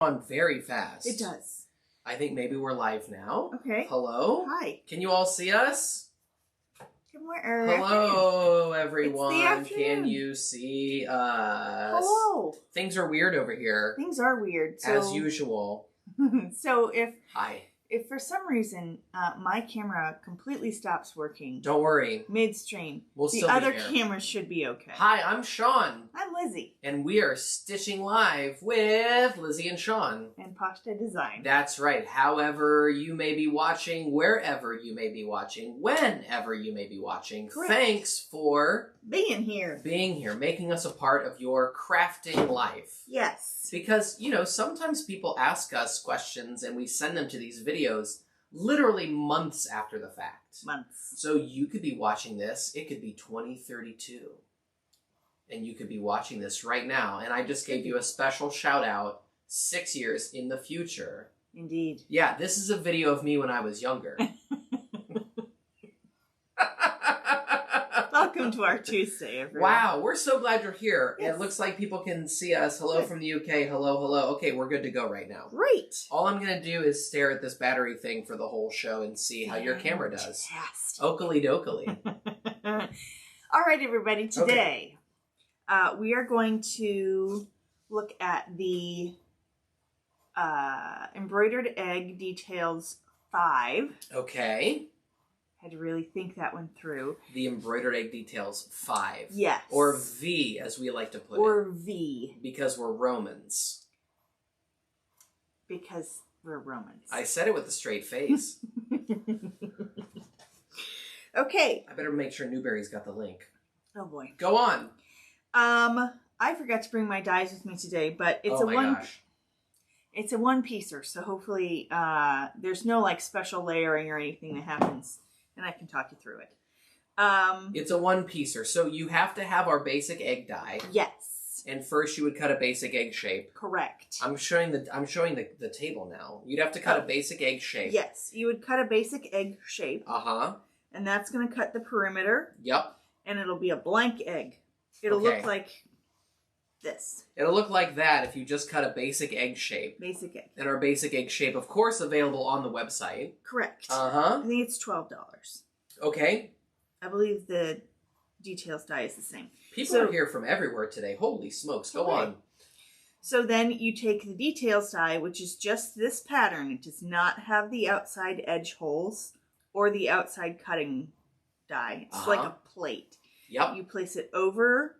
On very fast. It does. I think maybe we're live now. Okay. Hello? Hi. Can you all see us? Good morning. Hello, everyone. It's the afternoon. Can you see us? Hello. Things are weird over here. Things are weird. As usual. So Hi. If for some reason my camera completely stops working, Don't worry. midstream, We'll the still be other here. cameras should be okay. Hi, I'm Sean. I'm Lizzie. And we are stitching live with Lizzie and Sean. And Pasta Design. That's right. However you may be watching, wherever you may be watching, whenever you may be watching. Correct. Thanks for Being here. making us a part of your crafting life. Yes. Because, you know, sometimes people ask us questions and we send them to these videos literally months after the fact. Months. So you could be watching this, it could be 2032. And you could be watching this right now. And I just gave you a special shout out 6 years in the future. Indeed. Yeah, this is a video of me when I was younger. Welcome to our Tuesday, everyone. Wow, we're so glad you're here. Yes. It looks like people can see us. Hello Good. from the UK. Hello, hello. Okay, we're good to go right now. Great. All I'm going to do is stare at this battery thing for the whole show and see how your camera does. Fantastic. Oakley dokley. All right, everybody. Today, we are going to look at the Embroidered Egg Details 5. Okay. Had to really think that one through. The Embroidered Egg Details 5. Yes. Or V, as we like to put it. Or V. Because we're Romans. Because we're Romans. I said it with a straight face. Okay. I better make sure Newberry's got the link. Oh boy. Go on. I forgot to bring my dies with me today, but it's Gosh. It's a one-piecer, so hopefully there's no like special layering or anything that happens, and I can talk you through it. It's a one-piecer, so you have to have our basic egg die. Yes. And first you would cut a basic egg shape. Correct. I'm showing the table now. You'd have to cut a basic egg shape. Yes, you would cut a basic egg shape. Uh-huh. And that's going to cut the perimeter. Yep. And it'll be a blank egg. It'll look like this. It'll look like that if you just cut a basic egg shape. Basic egg. And our basic egg shape, of course, available on the website. Correct. Uh-huh. I think it's $12. Okay. I believe the details die is the same. People are here from everywhere today. Holy smokes. Go on. So then you take the details die, which is just this pattern. It does not have the outside edge holes or the outside cutting die. It's like a plate. Yep. You place it over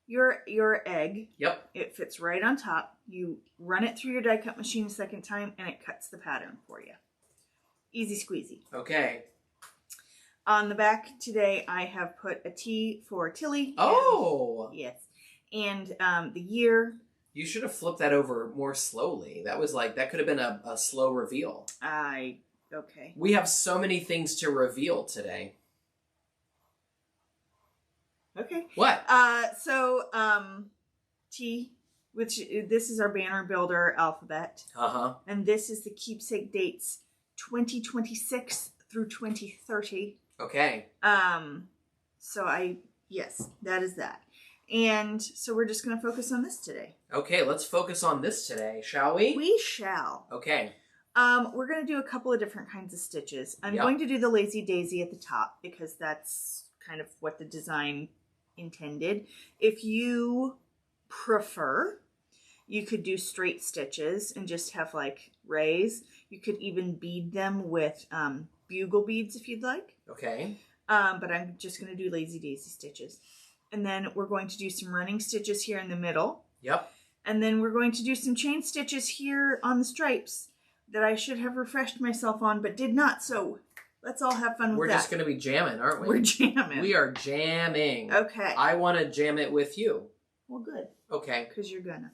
your egg. Yep. It fits right on top. You run it through your die cut machine a second time, and it cuts the pattern for you. Easy squeezy. Okay. On the back today, I have put a T for Tilly. Oh! Yes. And the year. You should have flipped that over more slowly. That was like, that could have been a slow reveal. Okay. We have so many things to reveal today. Okay. What? T, which this is our banner builder alphabet. Uh-huh. And this is the keepsake dates 2026 through 2030. Okay. Yes, that is that. And so we're just going to focus on this today. Okay, let's focus on this today, shall we? We shall. Okay. We're going to do a couple of different kinds of stitches. I'm going to do the lazy daisy at the top because that's kind of what the design intended. If you prefer, you could do straight stitches and just have like rays. You could even bead them with bugle beads if you'd like. Okay. But I'm just going to do lazy daisy stitches. And then we're going to do some running stitches here in the middle. Yep. And then we're going to do some chain stitches here on the stripes that I should have refreshed myself on, but did not. So let's all have fun with that. We're just going to be jamming, aren't we? We're jamming. We are jamming. Okay. I want to jam it with you. Well, good. Okay. Because you're gonna.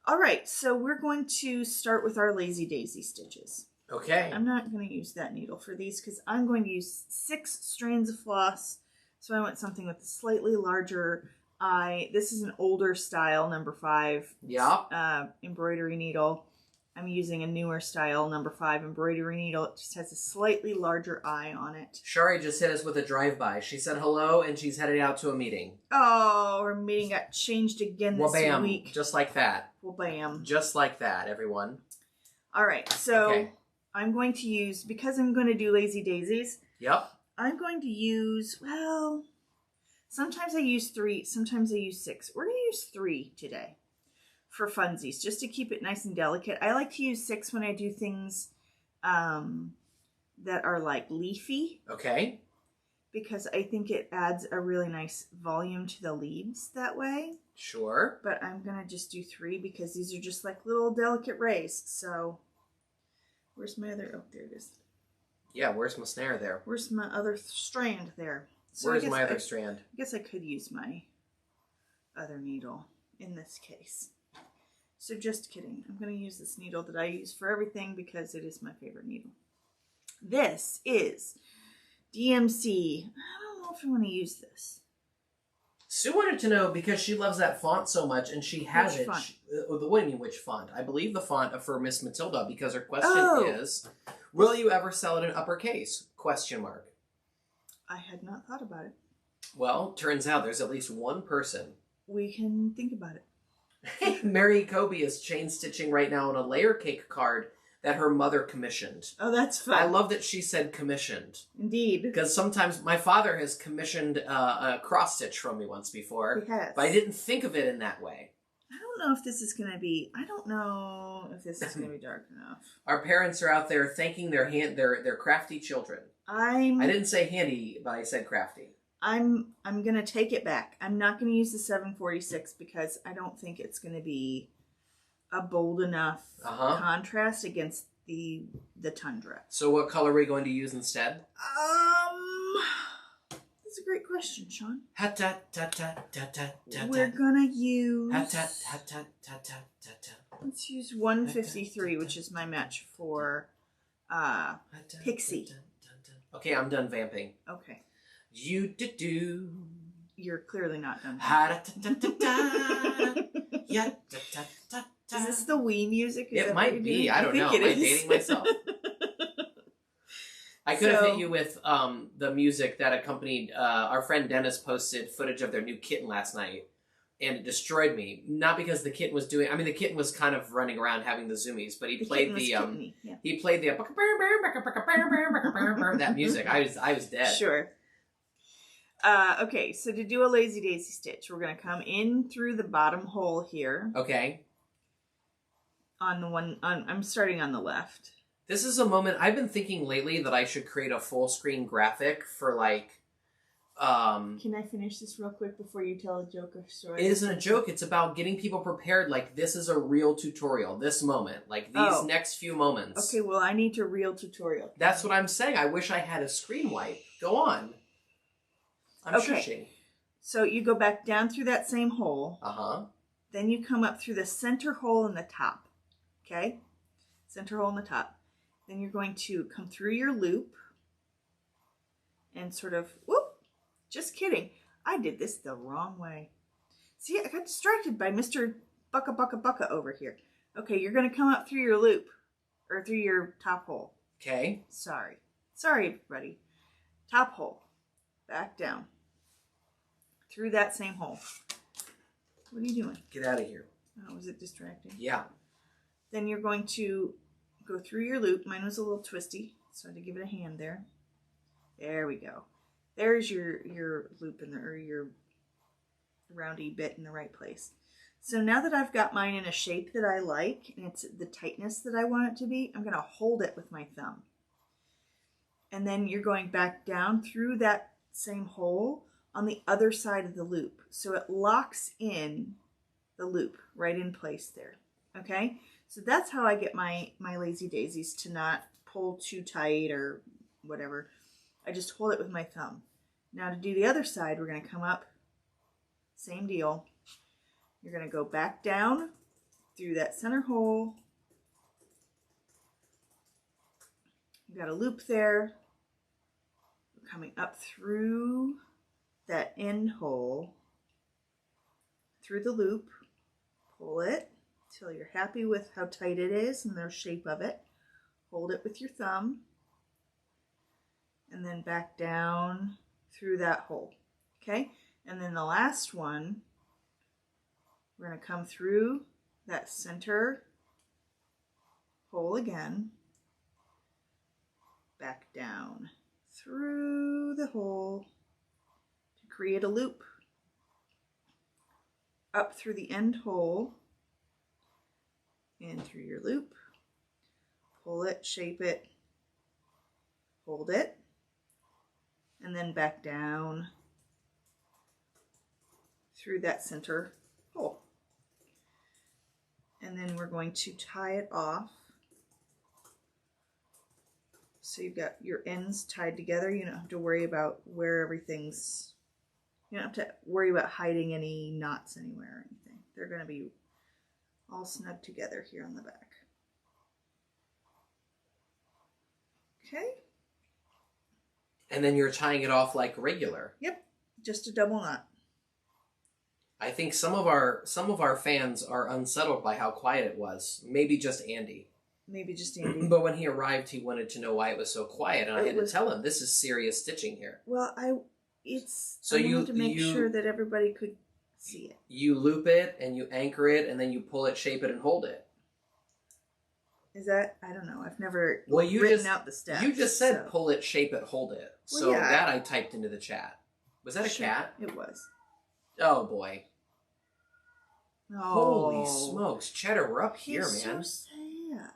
All right. So we're going to start with our lazy daisy stitches. Okay. I'm not going to use that needle for these because I'm going to use 6 strands of floss. So I want something with a slightly larger eye. This is an older style, number 5. Yeah. Embroidery needle. I'm using a newer style, number 5 embroidery needle. It just has a slightly larger eye on it. Shari just hit us with a drive-by. She said hello, and she's headed out to a meeting. Oh, our meeting got changed again this Well, bam, week. just like that. Well, bam. Just like that, everyone. All right, so Okay. I'm going to use, because I'm going to do Lazy Daisies, Yep. I'm going to use, well, sometimes I use 3, sometimes I use 6. We're going to use 3 today for funsies, just to keep it nice and delicate. I like to use 6 when I do things that are like leafy. Okay. Because I think it adds a really nice volume to the leaves that way. Sure. But I'm going to just do 3 because these are just like little delicate rays. So, where's my other, oh, there it is. Yeah, where's my snare there? Where's my other strand there? So Where's my other strand? I guess I could use my other needle in this case. So just kidding. I'm going to use this needle that I use for everything because it is my favorite needle. This is DMC. I don't know if I want to use this. Sue wanted to know because she loves that font so much, and she has Which it. font? What do you mean, which font? I believe the font for Miss Matilda, because her question is, will you ever sell it in uppercase? Question mark. I had not thought about it. Well, turns out there's at least one person. We can think about it. Mary Kobe is chain stitching right now on a layer cake card that her mother commissioned. Oh, that's fun. I love that she said commissioned. Indeed. Because sometimes my father has commissioned a cross stitch from me once before. He has. But I didn't think of it in that way. I don't know if this is going to be, dark enough. Our parents are out there thanking their crafty children. I didn't say handy, but I said crafty. I'm going to take it back. I'm not going to use the 746 because I don't think it's going to be a bold enough contrast against the tundra. So what color are we going to use instead? That's a great question, Sean. We're We're gonna use. Let's Let's use 153, which is my match for Pixie. Okay, I'm done vamping. Okay. You do. You're clearly not done. Is this the Wii music? It might be. I don't know. Am I dating myself? I could have hit you with the music that accompanied our friend Dennis posted footage of their new kitten last night, and it destroyed me. Not because the kitten was doing. I mean, the kitten was kind of running around having the zoomies, but he played he played the that music. I was dead. Sure. Okay, so to do a Lazy Daisy stitch, we're going to come in through the bottom hole here. Okay. I'm starting on the left. This is a moment I've been thinking lately that I should create a full screen graphic for like. Can I finish this real quick before you tell a joke or story? It isn't a joke. It's about getting people prepared. Like, this is a real tutorial. This moment, like these next few moments. Okay, well, I need to real tutorial. That's what I'm saying. I wish I had a screen wipe. Go on. I'm shushing. So you go back down through that same hole. Then you come up through the center hole in the top. Okay? Center hole in the top. Then you're going to come through your loop and sort of, whoop, just kidding. I did this the wrong way. See, I got distracted by Mr. Bucka Bucka Bucka over here. Okay, you're going to come up through your loop, or through your top hole. Okay. Sorry, everybody. Top hole. Back down. Through that same hole. What are you doing? Get out of here. Oh, was it distracting? Yeah. Then you're going to go through your loop. Mine was a little twisty, so I had to give it a hand there. There we go. There's your loop or your roundy bit in the right place. So now that I've got mine in a shape that I like, and it's the tightness that I want it to be, I'm going to hold it with my thumb. And then you're going back down through that same hole on the other side of the loop. So it locks in the loop right in place there. Okay? So that's how I get my Lazy Daisies to not pull too tight or whatever. I just hold it with my thumb. Now to do the other side, we're going to come up, same deal. You're going to go back down through that center hole. You got a loop there. We're coming up through that end hole, through the loop. Pull it till you're happy with how tight it is and the shape of it. Hold it with your thumb. And then back down through that hole. Okay? And then the last one, we're going to come through that center hole again, back down through the hole to create a loop, up through the end hole and through your loop, pull it, shape it, hold it, and then back down through that center hole. And then we're going to tie it off. So you've got your ends tied together. You don't have to worry about where everything's, you don't have to worry about hiding any knots anywhere or anything. They're going to be all snug together here on the back. Okay. And then you're tying it off like regular. Yep, just a double knot. I think some of our fans are unsettled by how quiet it was. Maybe just Andy. Maybe just Andy. But when he arrived, he wanted to know why it was so quiet, and I had to tell him this is serious stitching here. Well, I wanted to make sure that everybody could see it. You loop it and you anchor it, and then you pull it, shape it, and hold it. Is that, I don't know. I've never out the steps. You just said pull it, shape it, hold it. Well, so yeah. that I typed into the chat. Was that a cat? It was. Oh boy. Oh. Holy smokes. Cheddar, we're up here, man. So sad.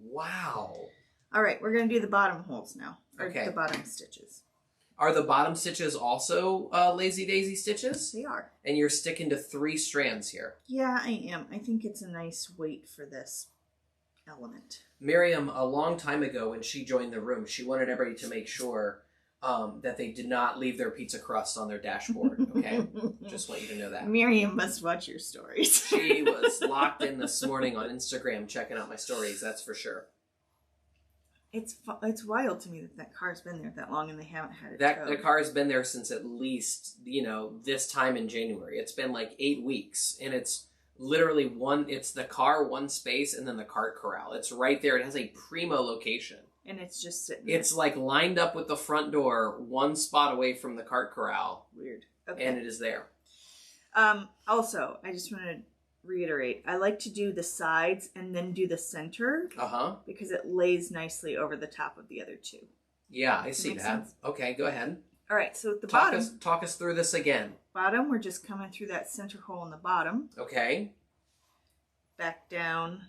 Wow. All right, we're going to do the bottom holes now. Or Okay. the bottom stitches. Are the bottom stitches also lazy daisy stitches? They are. And you're sticking to 3 strands here. Yeah, I am. I think it's a nice weight for this element. Miriam, a long time ago when she joined the room, she wanted everybody to make sure that they did not leave their pizza crust on their dashboard, okay? Just want you to know that. Miriam must watch your stories. She was locked in this morning on Instagram checking out my stories, that's for sure. It's wild to me that that car's been there that long and they haven't had it The towed. car has been there since at least, this time in January. It's been like 8 weeks, and it's literally it's the car, one space, and then the cart corral. It's right there. It has a primo location. And it's just sitting there. It's like lined up with the front door, one spot away from the cart corral. Weird. Okay. And it is there. Also, I just want to reiterate, I like to do the sides and then do the center. Uh-huh. Because it lays nicely over the top of the other two. Yeah, I see that. Sense? Okay, go ahead. All right, so at the bottom. Talk us through this again. Bottom, we're just coming through that center hole in the bottom. Okay. Back down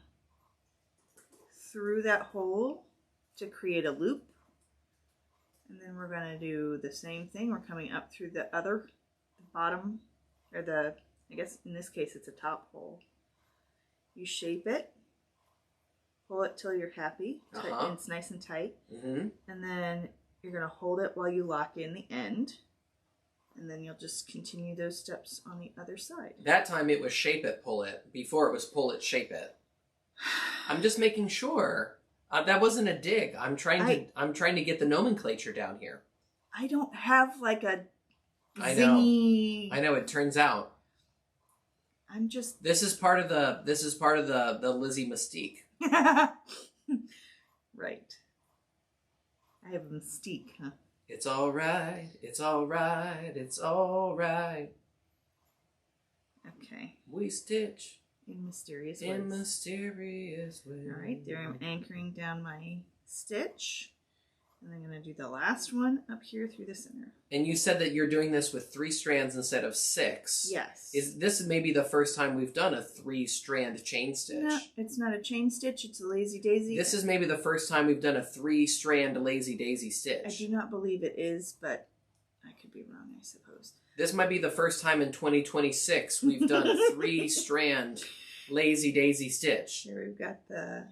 through that hole to create a loop. And then we're going to do the same thing. We're coming up through the bottom, or I guess in this case it's a top hole. You shape it, pull it till you're happy, and it's nice and tight. Mm-hmm. And then you're going to hold it while you lock in the end. And then you'll just continue those steps on the other side. That time it was shape it, pull it. Before it was pull it, shape it. I'm just making sure. That wasn't a dig. I'm trying to get the nomenclature down here. I don't have like a zingy. I know. It turns out. I'm just. This is part of the Lizzie mystique. Right. I have a mystique, huh? It's all right. It's all right. It's all right. Okay. We stitch. In mysterious ways. In mysterious ways. All right, there I'm anchoring down my stitch. And I'm going to do the last one up here through the center. And you said that you're doing this with 3 strands instead of 6. Yes. Is this maybe the first time we've done a 3-strand chain stitch? No, it's not a chain stitch. It's a lazy daisy. This is maybe the first time we've done a 3-strand lazy daisy stitch. I do not believe it is, but I could be wrong, I suppose. This might be the first time in 2026 we've done a 3-strand lazy daisy stitch. Here we've got the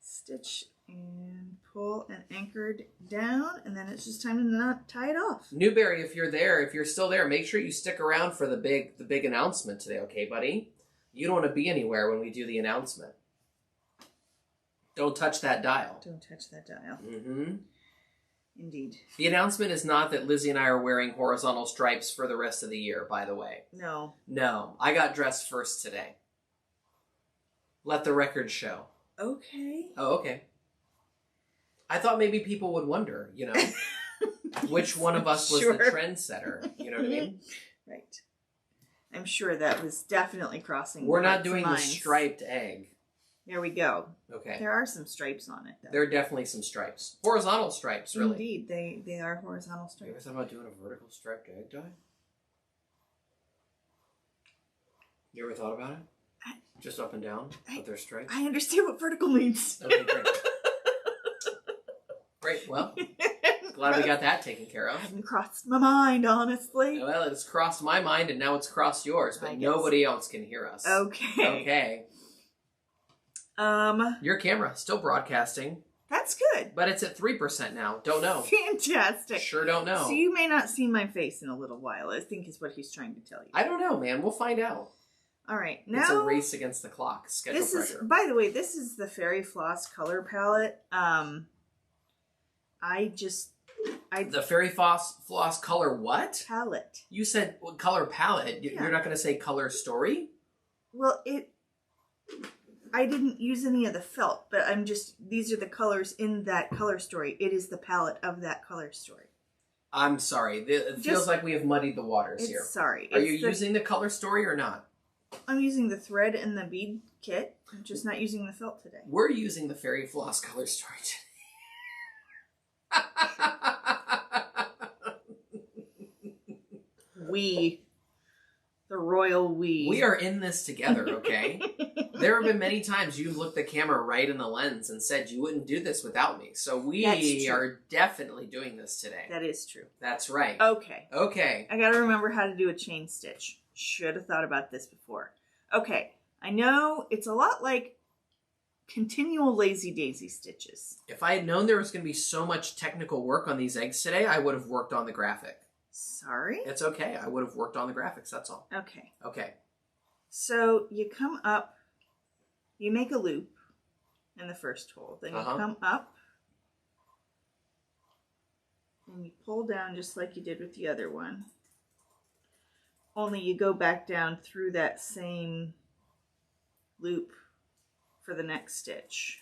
stitch and pull and anchored down, and then it's just time to not tie it off. Newberry, if you're still there, make sure you stick around for the big announcement today, okay, buddy? You don't want to be anywhere when we do the announcement. Don't touch that dial. Don't touch that dial. Mm-hmm. Indeed. The announcement is not that Lizzie and I are wearing horizontal stripes for the rest of the year, by the way. No. No. I got dressed first today. Let the record show. Okay. Oh, okay. I thought maybe people would wonder, which one of us was the trendsetter. You know what I mean? Right. I'm sure that was definitely crossing. We're not doing the lines. striped egg. There we go. Okay. There are some stripes on it, though. There are definitely some stripes. Horizontal stripes, really. Indeed, they are horizontal stripes. You ever thought about doing a vertical striped egg dye? You ever thought about it? Just up and down, but they're stripes? I understand what vertical means. Okay, great. Great, well, glad we got that taken care of. Hadn't crossed my mind, honestly. Well, it's crossed my mind and now it's crossed yours, but nobody else can hear us. Okay. Okay. Your camera, still broadcasting. That's good. But it's at 3% now. Don't know. Fantastic. Sure don't know. So you may not see my face in a little while, I think is what he's trying to tell you. I don't know, man. We'll find out. All right. Now, it's a race against the clock. Schedule pressure. By the way, this is the Fairy Floss color palette. The Fairy Floss color what? Palette. You said color palette. You're not going to say color story? Well, I didn't use any of the felt, but these are the colors in that color story. It is the palette of that color story. I'm sorry. It feels like we have muddied the waters here. Sorry. Are you using the color story or not? I'm using the thread and the bead kit. I'm just not using the felt today. We're using the Fairy Floss color story today. The royal we. We are in this together, okay? There have been many times you've looked the camera right in the lens and said you wouldn't do this without me. So we are definitely doing this today. That is true. That's right. Okay. Okay. I gotta remember how to do a chain stitch. Should have thought about this before. Okay. I know it's a lot like continual lazy daisy stitches. If I had known there was going to be so much technical work on these eggs today, I would have worked on the graphic. Sorry? It's okay. I would have worked on the graphics, that's all. Okay. Okay. So you come up, you make a loop in the first hole. Then you come up and you pull down just like you did with the other one. Only you go back down through that same loop for the next stitch.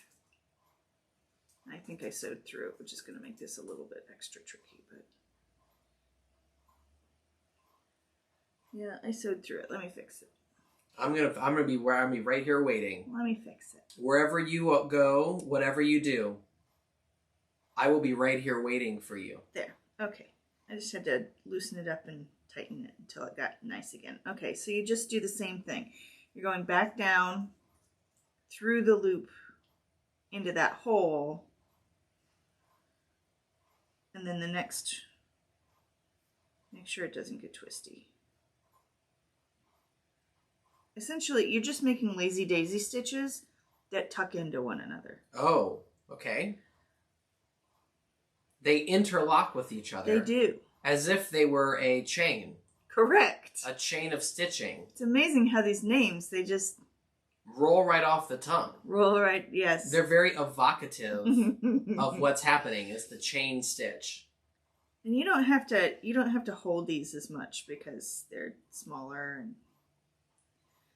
I think I sewed through it, which is going to make this a little bit extra tricky, but yeah, I sewed through it. Let me fix it. I'm gonna be right here waiting. Let me fix it. Wherever you go, whatever you do, I will be right here waiting for you. There. Okay. I just had to loosen it up and tighten it until it got nice again. Okay, so you just do the same thing. You're going back down through the loop into that hole, and then the next, make sure it doesn't get twisty. Essentially, you're just making lazy daisy stitches that tuck into one another. Oh, okay. They interlock with each other. They do. As if they were a chain. Correct. A chain of stitching. It's amazing how these names, they just roll right off the tongue. Roll right, yes. They're very evocative of what's happening is the chain stitch. And you don't have to hold these as much because they're smaller. And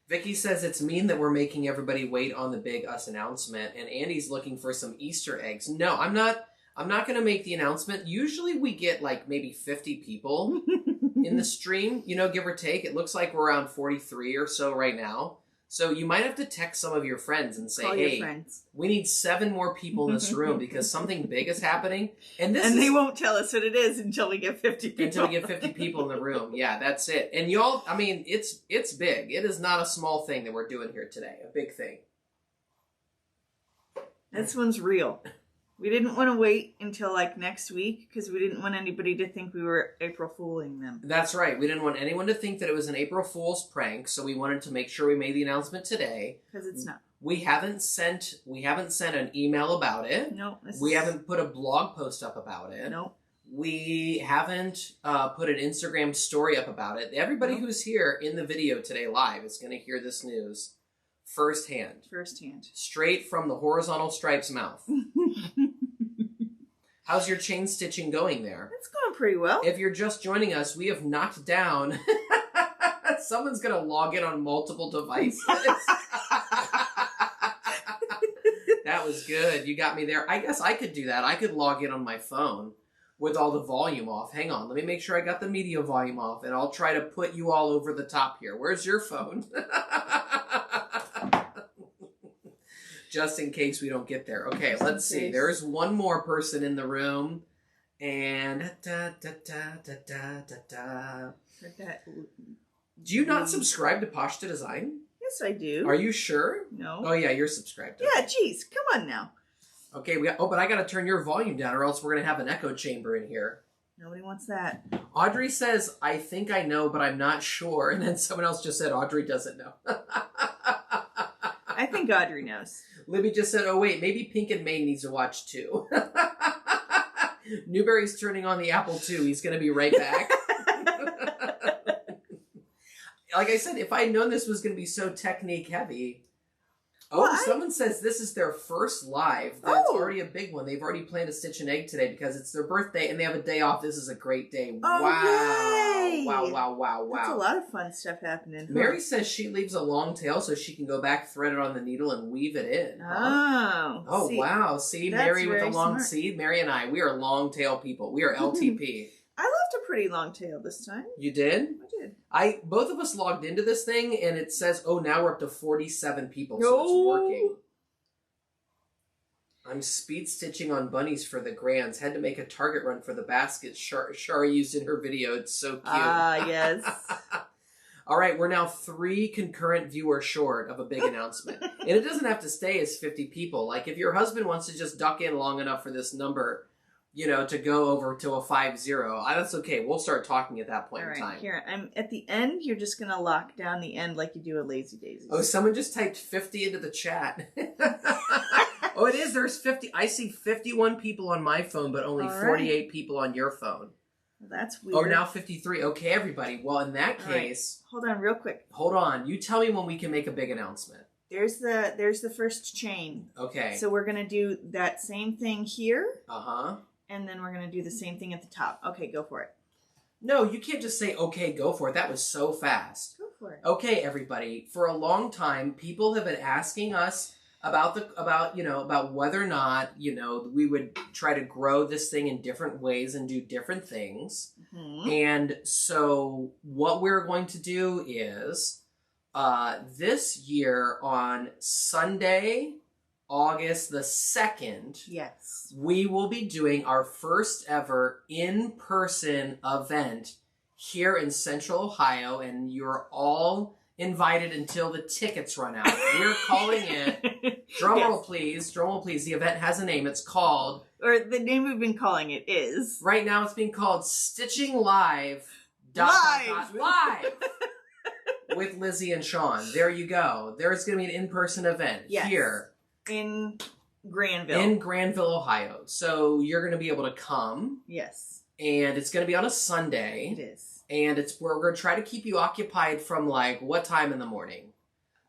Vicky says it's mean that we're making everybody wait on the Big Us announcement, and Andy's looking for some Easter eggs. No, I'm not going to make the announcement. Usually we get like maybe 50 people in the stream, give or take. It looks like we're around 43 or so right now. So you might have to text some of your friends and say, hey, we need 7 more people in this room because something big is happening. And they won't tell us what it is until we get 50 people. Until we get 50 people in the room. Yeah, that's it. And y'all, it's big. It is not a small thing that we're doing here today. A big thing. This one's real. We didn't want to wait until like next week because we didn't want anybody to think we were April Fooling them. That's right. We didn't want anyone to think that it was an April Fool's prank, so we wanted to make sure we made the announcement today. Because it's not. We haven't sent an email about it. No. We haven't put a blog post up about it. No. We haven't put an Instagram story up about it. Everybody who's here in the video today live is going to hear this news firsthand. Straight from the Horizontal Stripes mouth. How's your chain stitching going there? It's going pretty well. If you're just joining us, we have knocked down... Someone's going to log in on multiple devices. That was good. You got me there. I guess I could do that. I could log in on my phone. with all the volume off. Hang on, let me make sure I got the media volume off, and I'll try to put you all over the top here. Where's your phone? Just in case we don't get there. Okay, let's see. There's one more person in the room, and do you not subscribe to Pashta Design? Yes, I do. Are you sure? No. Oh yeah, you're subscribed. Yeah, geez, come on now. Okay, but I gotta turn your volume down, or else we're gonna have an echo chamber in here. Nobody wants that. Audrey says, "I think I know, but I'm not sure." And then someone else just said, "Audrey doesn't know." I think Audrey knows. Libby just said, "Oh wait, maybe Pink and Maine needs to watch too." Newberry's turning on the Apple II. He's gonna be right back. Like I said, if I'd known this was gonna be so technique heavy. Oh, someone says this is their first live. That's already a big one. They've already planned to stitch an egg today because it's their birthday and they have a day off. This is a great day. Oh, wow. Yay. Wow. That's a lot of fun stuff happening. Mary says she leaves a long tail so she can go back, thread it on the needle, and weave it in. Huh? Oh, wow. See, Mary with a long seed. Mary and I, we are long tail people. We are LTP. I left a pretty long tail this time. You did? I did. Both of us logged into this thing, and it says, oh, now we're up to 47 people, so it's working. I'm speed stitching on bunnies for the grands. Had to make a target run for the basket Shari used in her video. It's so cute. Ah, yes. All right, we're now 3 concurrent viewers short of a big announcement. And it doesn't have to stay as 50 people. Like, if your husband wants to just duck in long enough for this number, you know, to go over to a 5-0, that's okay. We'll start talking at that point in time. Here, I'm at the end. You're just going to lock down the end like you do a Lazy Daisy. Oh, someone just typed 50 into the chat. Oh, it is. There's 50. I see 51 people on my phone, but only 48 people on your phone. Well, that's weird. Oh, now 53. Okay, everybody. Well, in that case... Right. Hold on real quick. Hold on. You tell me when we can make a big announcement. There's the first chain. Okay. So we're going to do that same thing here. Uh-huh. And then we're going to do the same thing at the top. Okay, go for it. No, you can't just say, okay, go for it. That was so fast. Go for it. Okay, everybody. For a long time, people have been asking us about whether or not, we would try to grow this thing in different ways and do different things. Mm-hmm. And so what we're going to do is this year on Sunday, August the 2nd, yes, we will be doing our first ever in-person event here in Central Ohio, and you're all invited until the tickets run out. We're calling it, drumroll please, the event has a name. It's called, or the name we've been calling it is, right now it's being called Stitching Live. Live! With Lizzie and Sean. There you go. There's going to be an in-person event here. In Granville. In Granville, Ohio. So you're going to be able to come. Yes. And it's going to be on a Sunday. It is. And it's where we're going to try to keep you occupied from, like, what time in the morning?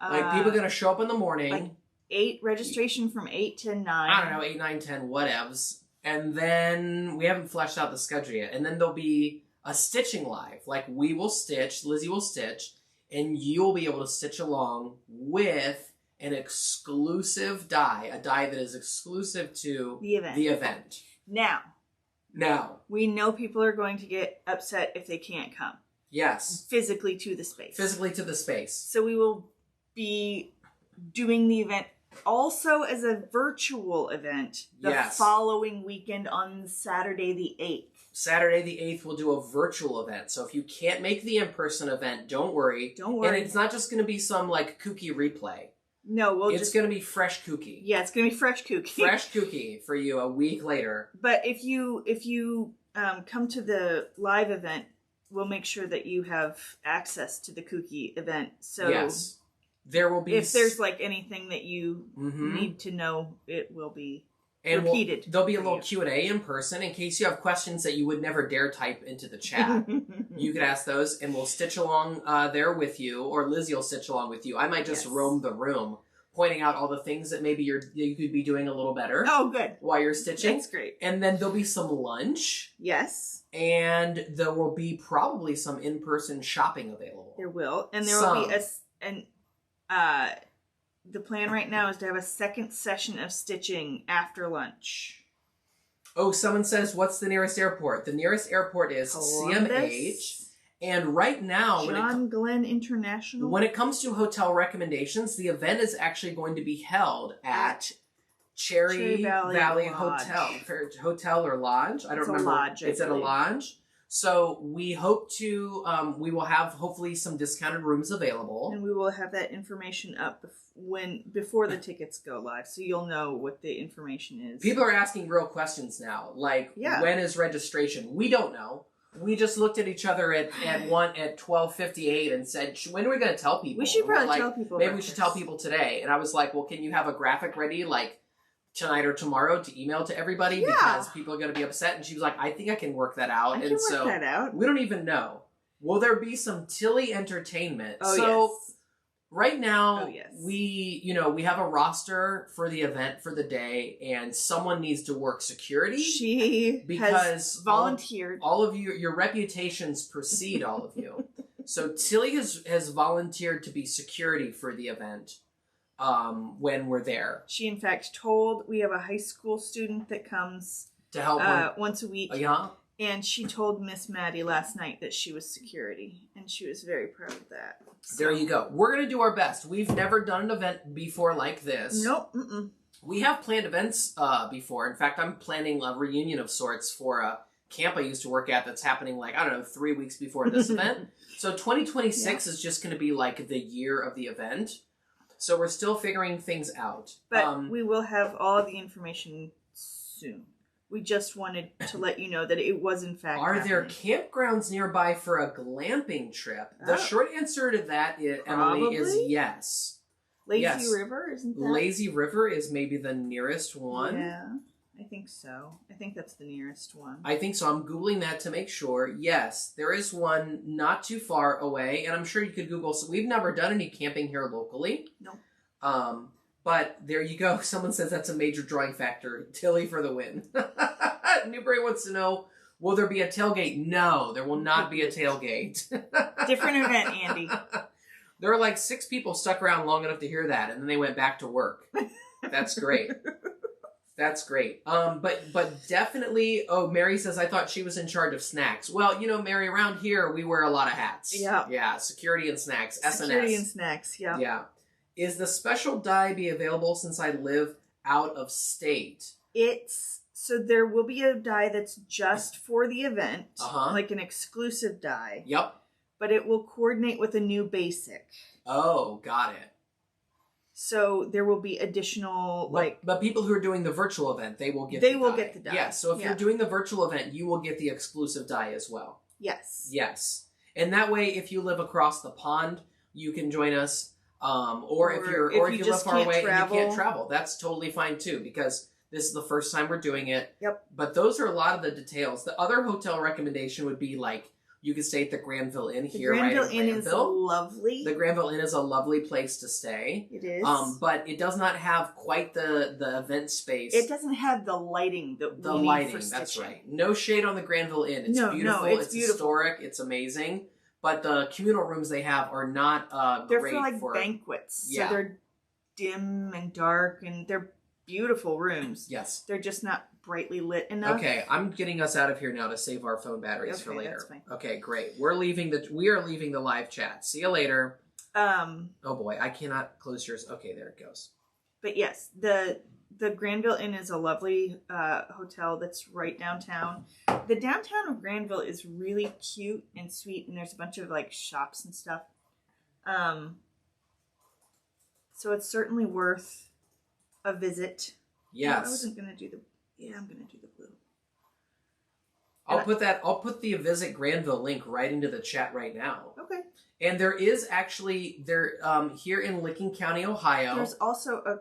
Like, people are going to show up in the morning. Like 8, registration from 8 to 9. I don't know, 8, 9, 10, whatevs. And then we haven't fleshed out the schedule yet. And then there'll be a stitching live. Like, we will stitch, Lizzie will stitch, and you'll be able to stitch along with an exclusive die. A die that is exclusive to the event. Now, we know people are going to get upset if they can't come. Yes. Physically to the space. So we will be doing the event also as a virtual event the following weekend on Saturday the 8th. Saturday the 8th, we'll do a virtual event. So if you can't make the in-person event, don't worry. And it's not just going to be some, like, kooky replay. No, it's going to be fresh kooky. Yeah, it's going to be fresh kooky. Fresh kooky for you a week later. But if you come to the live event, we'll make sure that you have access to the kooky event. So yes, there will be. If there's like anything that you need to know, it will be repeated. There'll be a little Q&A in person in case you have questions that you would never dare type into the chat. You could ask those, and we'll stitch along there with you, or Lizzie will stitch along with you. I might just roam the room, pointing out all the things that maybe you could be doing a little better. Oh, good. While you're stitching. That's great. And then there'll be some lunch. Yes. And there will be probably some in-person shopping available. There will. And there will be the plan right now is to have a second session of stitching after lunch. Oh, someone says, what's the nearest airport? The nearest airport is CMH. And right now, John Glenn International. When it comes to hotel recommendations, the event is actually going to be held at Cherry Valley Hotel or Lodge. I don't remember. Lodge, it's at a lodge. So we hope to, we will have hopefully some discounted rooms available. And we will have that information up before the tickets go live. So you'll know what the information is. People are asking real questions now. Like, when is registration? We don't know. We just looked at each other at 12:58 and said, when are we going to tell people? We should probably tell people. Maybe we should tell people today. And I was like, well, can you have a graphic ready, like, tonight or tomorrow to email to everybody? Yeah. Because people are going to be upset. And she was like, I think I can work that out. I can work that out. We don't even know. Will there be some Tilly entertainment? Oh, yes. Right now, yes. we have a roster for the event for the day, and someone needs to work security. She has volunteered. All of you, your reputations precede all of you. So Tilly has volunteered to be security for the event when we're there. She, in fact, we have a high school student that comes to help once a week. Yeah. And she told Miss Maddie last night that she was security, and she was very proud of that. So. There you go. We're going to do our best. We've never done an event before like this. Nope. Mm-mm. We have planned events before. In fact, I'm planning a reunion of sorts for a camp I used to work at that's happening 3 weeks before this event. So 2026 is just going to be like the year of the event. So we're still figuring things out. But we will have all the information soon. We just wanted to let you know that it was in fact happening. There campgrounds nearby for a glamping trip? The short answer to that, Emily, is yes. Lazy River, isn't that? Lazy River is maybe the nearest one. Yeah, I think so. I think that's the nearest one. I think so. I'm Googling that to make sure. Yes, there is one not too far away, and I'm sure you could Google. So we've never done any camping here locally. No. But there you go. Someone says that's a major drawing factor. Tilly for the win. Newbury wants to know, will there be a tailgate? No, there will not be a tailgate. Different event, Andy. There were 6 people stuck around long enough to hear that, and then they went back to work. That's great. That's great. But definitely, Mary says, I thought she was in charge of snacks. Well, Mary, around here, we wear a lot of hats. Yeah. Yeah, security and snacks, SNS. Security and snacks, yeah. Yeah. Is the special die be available since I live out of state? So there will be a die that's just for the event, like an exclusive die. Yep. But it will coordinate with a new basic. Oh, got it. So there will be additional, But people who are doing the virtual event, they will get the die. They will get the die. Yeah, so if you're doing the virtual event, you will get the exclusive die as well. Yes. Yes. And that way, if you live across the pond, you can join us. Or if you live far away and you can't travel, that's totally fine too, because this is the first time we're doing it. Yep. But those are a lot of the details. The other hotel recommendation would be you could stay at the Granville Inn here, right? The Granville Inn is lovely. The Granville Inn is a lovely place to stay. It is. But it does not have quite the event space. It doesn't have the lighting that we need for stitching. That's right. No shade on the Granville Inn. It's beautiful. It's beautiful. Historic. It's amazing. But the communal rooms they have are not they're great for banquets. Yeah. So they're dim and dark, and they're beautiful rooms. Yes. They're just not brightly lit enough. Okay, I'm getting us out of here now to save our phone batteries for later. That's fine. Okay, great. We are leaving the live chat. See you later. Oh boy, I cannot close yours. Okay, there it goes. But yes, the Granville Inn is a lovely hotel that's right downtown. The downtown of Granville is really cute and sweet, and there's a bunch of shops and stuff. So it's certainly worth a visit. Yes. I wasn't gonna do I'm gonna do the blue. I'll put the Visit Granville link right into the chat right now. Okay. And there is actually here in Licking County, Ohio. There's also a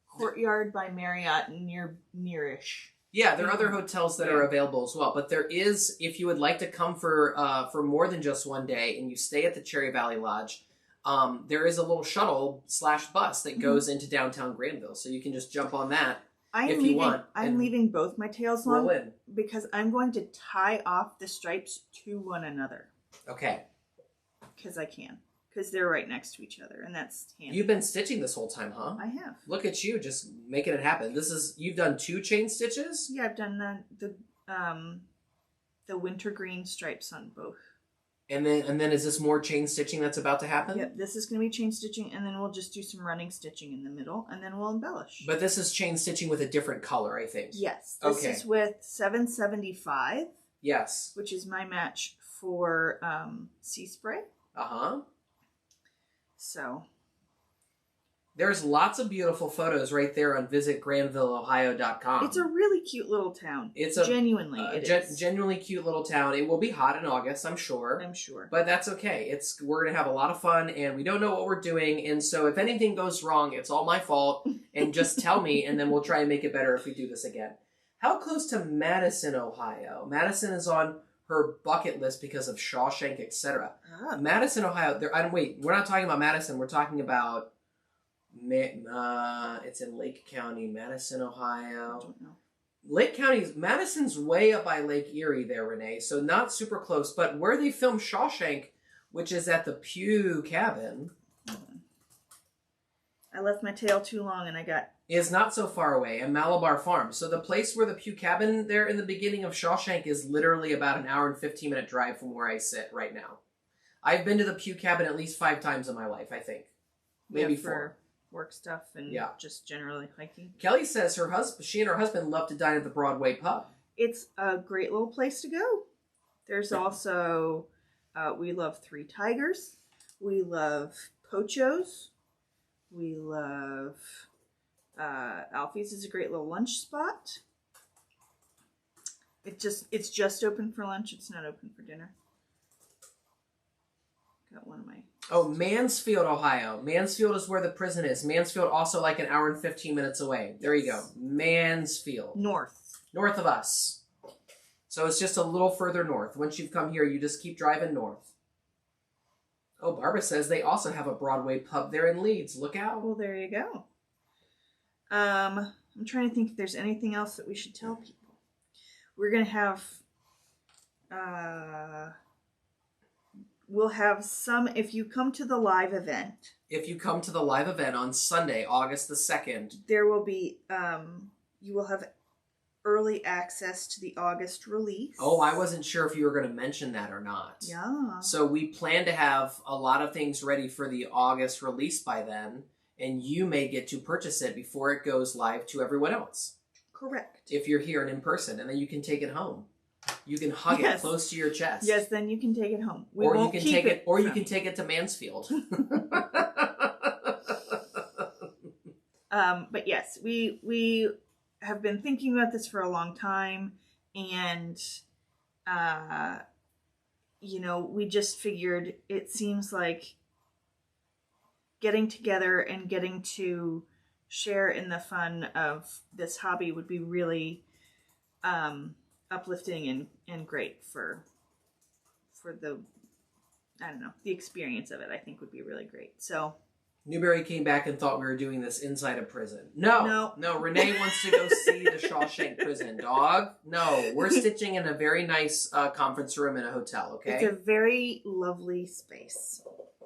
Courtyard by Marriott nearish. Yeah, there are other hotels that are available as well. But there is, if you would like to come for more than just one day and you stay at the Cherry Valley Lodge, there is a little shuttle/bus that goes into downtown Granville. So you can just jump on that if you want. I'm leaving both my tails long because I'm going to tie off the stripes to one another. Okay. Because I can. because they're right next to each other, and that's handy. You've been stitching this whole time, huh? I have. Look at you, just making it happen. You've done 2 chain stitches? Yeah, I've done the wintergreen stripes on both. And then is this more chain stitching that's about to happen? Yep, this is going to be chain stitching, and then we'll just do some running stitching in the middle, and then we'll embellish. But this is chain stitching with a different color, I think. Yes, this is with 775. Yes. Which is my match for Sea Spray. Uh-huh. So. There's lots of beautiful photos right there on visitgranvilleohio.com. It's a really cute little town. It is. Genuinely cute little town. It will be hot in August, I'm sure. I'm sure. But that's okay. We're going to have a lot of fun, and we don't know what we're doing. And so if anything goes wrong, it's all my fault. And just tell me, and then we'll try and make it better if we do this again. How close to Madison, Ohio? Madison is on her bucket list because of Shawshank, etc. Oh. Madison, Ohio. Wait, we're not talking about Madison. We're talking about... it's in Lake County, Madison, Ohio. I don't know. Lake County, Madison's way up by Lake Erie there, Renee, so not super close, but where they filmed Shawshank, which is at the Pew Cabin. I left my tail too long and I got... Is not so far away, and Malabar Farm. So the place where the Pew Cabin there in the beginning of Shawshank is literally about an hour and 15-minute drive from where I sit right now. I've been to the Pew Cabin at least 5 times in my life, I think. Maybe 4. Work stuff and just generally hiking. Kelly says she and her husband love to dine at the Broadway pub. It's a great little place to go. There's also, we love Three Tigers. We love Pocho's. We love, Alfie's is a great little lunch spot. It's just open for lunch. It's not open for dinner. Got one of my... Oh, Mansfield, Ohio. Mansfield is where the prison is. Mansfield also like an hour and 15 minutes away. There you go. Mansfield. North of us. So it's just a little further north. Once you've come here, you just keep driving north. Oh, Barbara says they also have a Broadway pub there in Leeds. Look out. Well, there you go. I'm trying to think if there's anything else that we should tell people. We're going to have... we'll have some, if you come to the live event. If you come to the live event on Sunday, August the 2nd. There will be, you will have early access to the August release. Oh, I wasn't sure if you were going to mention that or not. Yeah. So we plan to have a lot of things ready for the August release by then, and you may get to purchase it before it goes live to everyone else. Correct. If you're here and in person, and then you can take it home. You can hug it close to your chest. Yes, then you can take it home. You can take it to Mansfield. But yes, we have been thinking about this for a long time, and we just figured it seems like getting together and getting to share in the fun of this hobby would be really uplifting and great for the, the experience of it. I think would be really great. So Newberry came back and thought we were doing this inside a prison. No. Renee wants to go see the Shawshank prison, dog. No, we're stitching in a very nice conference room in a hotel, okay? It's a very lovely space.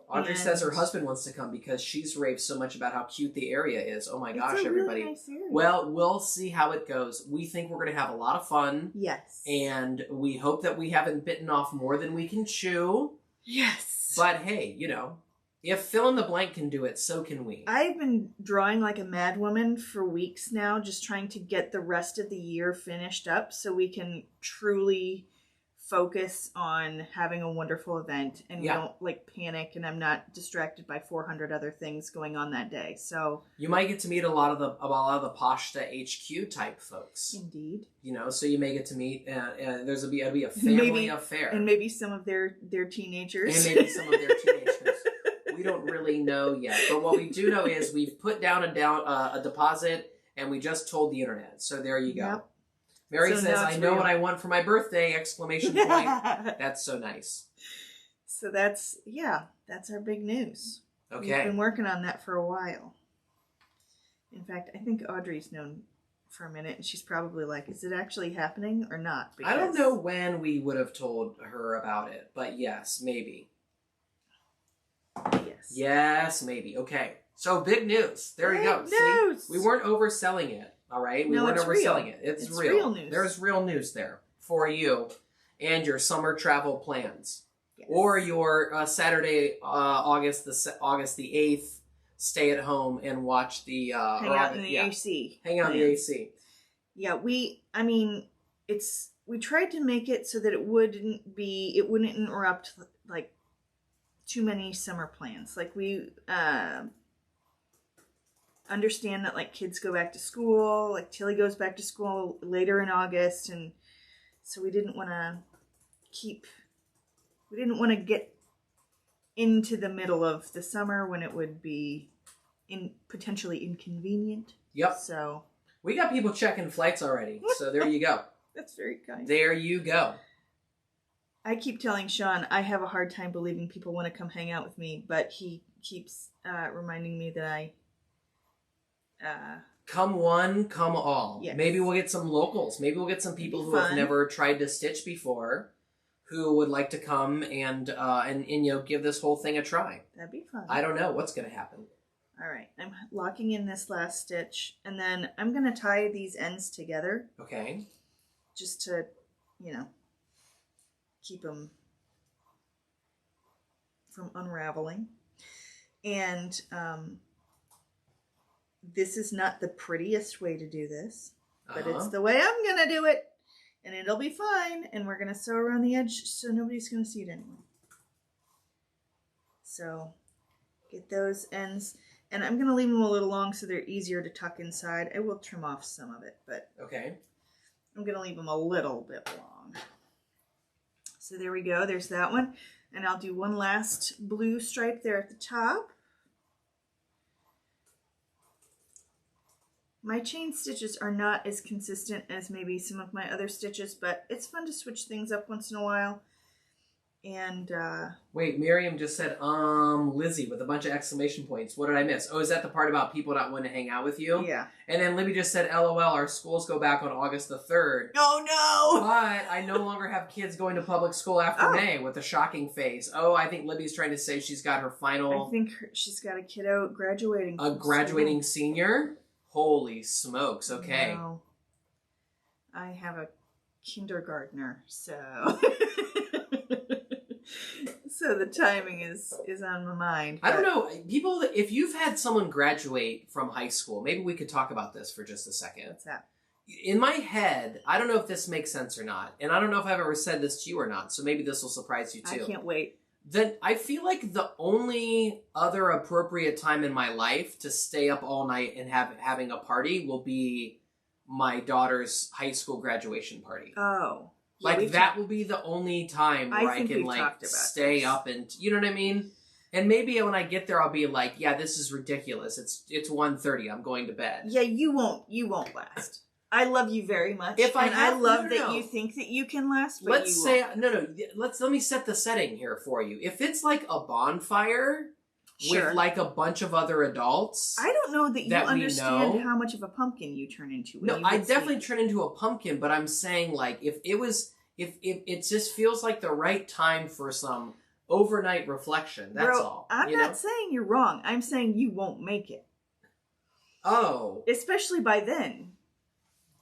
Audrey says her husband wants to come because she's raved so much about how cute the area is. Oh my gosh, everybody. Really nice area. Well, we'll see how it goes. We think we're going to have a lot of fun. Yes. And we hope that we haven't bitten off more than we can chew. Yes. But hey, if fill in the blank can do it, so can we. I've been drawing like a madwoman for weeks now, just trying to get the rest of the year finished up so we can truly focus on having a wonderful event, and we don't panic, and I'm not distracted by 400 other things going on that day. So you might get to meet a lot of the Pashta HQ type folks. Indeed. So you may get to meet, it'll be a family affair, and maybe some of their teenagers, We don't really know yet, but what we do know is we've put down a deposit, and we just told the internet. So there you go. Yep. Mary says, I know what I want for my birthday, ! That's so nice. So that's our big news. Okay. We've been working on that for a while. In fact, I think Audrey's known for a minute, and she's probably like, is it actually happening or not? Because I don't know when we would have told her about it, but yes, maybe. Yes. Yes, maybe. Okay. So big news. There you go. News. See? We weren't overselling it. All right. We weren't overselling it. It's real news. There's real news there for you and your summer travel plans. Yes. Or your Saturday, August the 8th, stay at home and watch the hang out in the AC. Hang out in the AC. Yeah, we tried to make it so that it wouldn't interrupt like too many summer plans. Like we understand that like kids go back to school, like Tilly goes back to school later in August, and so we didn't want to get into the middle of the summer when it would be potentially inconvenient. Yep. So we got people checking flights already. So there you go. That's very kind. There you go. I keep telling Sean I have a hard time believing people want to come hang out with me, but he keeps reminding me that I come one, come all. Yes. Maybe we'll get some locals. Maybe we'll get some people who have never tried to stitch before, who would like to come and give this whole thing a try. That'd be fun. I don't know what's going to happen. All right, I'm locking in this last stitch, and then I'm going to tie these ends together. Okay. Just to, keep them from unraveling. And this is not the prettiest way to do this, but it's the way I'm going to do it. And it'll be fine. And we're going to sew around the edge so nobody's going to see it anymore. So get those ends. And I'm going to leave them a little long so they're easier to tuck inside. I will trim off some of it, but okay. I'm going to leave them a little bit long. So there we go. There's that one. And I'll do one last blue stripe there at the top. My chain stitches are not as consistent as maybe some of my other stitches, but it's fun to switch things up once in a while. And wait, Miriam just said Lizzie with a bunch of exclamation points. What did I miss? Oh, is that the part about people not wanting to hang out with you? Yeah. And then Libby just said, LOL, our schools go back on August the 3rd. Oh no! But I no longer have kids going to public school after May with a shocking face. Oh, I think Libby's trying to say she's got her final... I think she's got a kiddo graduating. A graduating senior? Holy smokes, okay. No. I have a kindergartner, so... So the timing is on my mind. I don't know. People, if you've had someone graduate from high school, maybe we could talk about this for just a second. What's that? In my head, I don't know if this makes sense or not. And I don't know if I've ever said this to you or not. So maybe this will surprise you too. I can't wait. Then I feel like the only other appropriate time in my life to stay up all night and having a party will be my daughter's high school graduation party. Oh. Yeah, like that will be the only time where I can like stay up and you know what I mean? And maybe when I get there I'll be like, yeah, this is ridiculous. It's 1:30. I'm going to bed. Yeah, you won't last. I love you very much. I love that you think that you can last, but let's say let me set the setting here for you. If it's like a bonfire with like a bunch of other adults. I don't know that you understand how much of a pumpkin you turn into. No, I definitely turn into a pumpkin, but I'm saying like if it just feels like the right time for some overnight reflection. That's all. I'm not saying you're wrong. I'm saying you won't make it. Oh. Especially by then.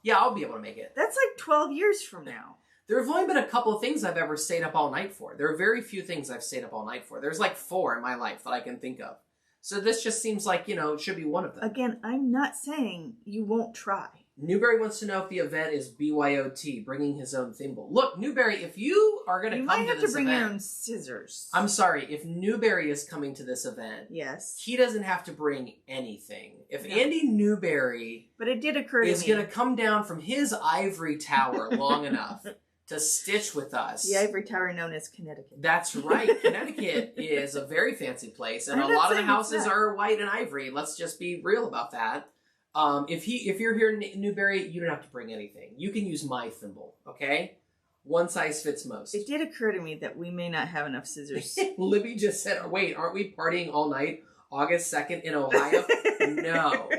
Yeah, I'll be able to make it. That's like 12 years from now. There have only been a couple of things I've ever stayed up all night for. There are very few things I've stayed up all night for. There's like 4 in my life that I can think of. So this just seems like, it should be one of them. Again, I'm not saying you won't try. Newberry wants to know if the event is BYOT, bringing his own thimble. Look, Newberry, if you are going to come to this event... You might have to bring your own scissors. I'm sorry, if Newberry is coming to this event... Yes. He doesn't have to bring anything. If Andy Newberry... But it did occur to me... ...is going to come down from his ivory tower long enough to stitch with us... The ivory tower known as Connecticut. That's right. Connecticut is a very fancy place, and a lot of the houses are white and ivory. Let's just be real about that. If you're here in Newberry, you don't have to bring anything. You can use my thimble, okay? One size fits most. It did occur to me that we may not have enough scissors. Libby just said, wait, aren't we partying all night August 2nd in Ohio? No.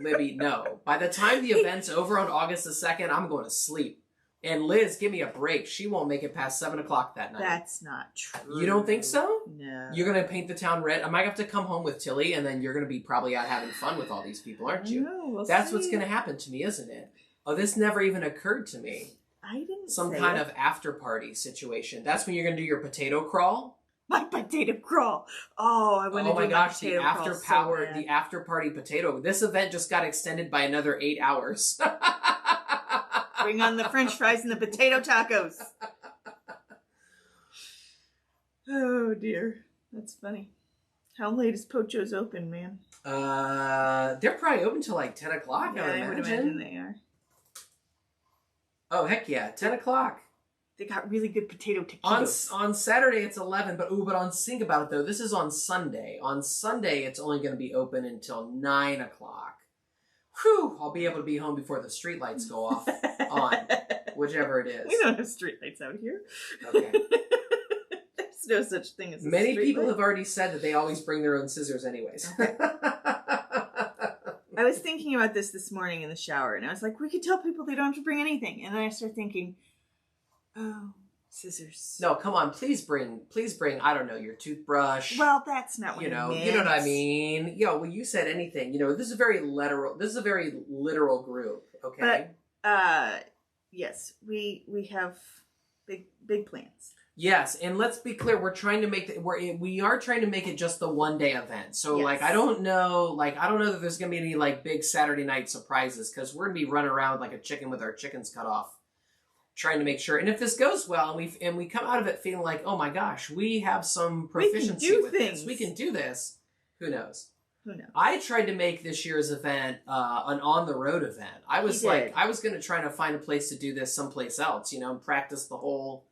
Libby, no. By the time the event's over on August the 2nd, I'm going to sleep. And Liz, give me a break. She won't make it past 7 o'clock that night. That's not true. You don't think so? No. You're going to paint the town red? I might have to come home with Tilly, and then you're going to be probably out having fun with all these people, aren't you? We'll That's see. what's going to happen to me, isn't it? Oh, this never even occurred to me. I didn't Some say kind it. of after party situation. That's when you're going to do your potato crawl? My potato crawl. Oh, I want to do my gosh, the potato after crawl power, so bad. the after party potato. This event just got extended by another 8 hours. Bring on the French fries and the potato tacos. Oh dear, that's funny. How late is Pocho's open, man? They're probably open till like 10 o'clock. Yeah, I would imagine they are. Oh heck yeah, 10 o'clock. They got really good potato taquitos. On Saturday it's 11, but think about it though. This is on Sunday. On Sunday it's only going to be open until 9 o'clock. Whew! I'll be able to be home before the streetlights go off on, whichever it is. We don't have streetlights out here. Okay. There's no such thing as a Many street people light. have already said that they always bring their own scissors anyways. Okay. I was thinking about this morning in the shower, and I was like, we could tell people they don't have to bring anything. And then I started thinking, oh, scissors. No, come on, please bring, I don't know, your toothbrush. Well, that's not what you know I meant. what I mean. Well, you said anything. This is a very literal group. Okay. But yes, we have big plans. Yes, and let's be clear. We're trying to make we are trying to make it just the 1 day event. So Yes. I don't know that there's gonna be any big Saturday night surprises because we're gonna be running around like a chicken with our chickens cut off, trying to make sure. And if this goes well, and we come out of it feeling like, oh my gosh, we have some proficiency with this, we can do this. Who knows? Who knows? I tried to make this year's event an on-the-road event. I was going to try to find a place to do this someplace else, and practice the whole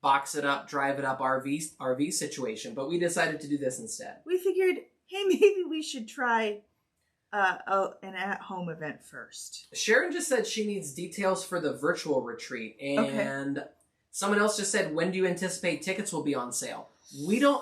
box it up, drive it up RV situation. But we decided to do this instead. We figured, hey, maybe we should try an at-home event first. Sharon just said she needs details for the virtual retreat. And someone else just said, when do you anticipate tickets will be on sale?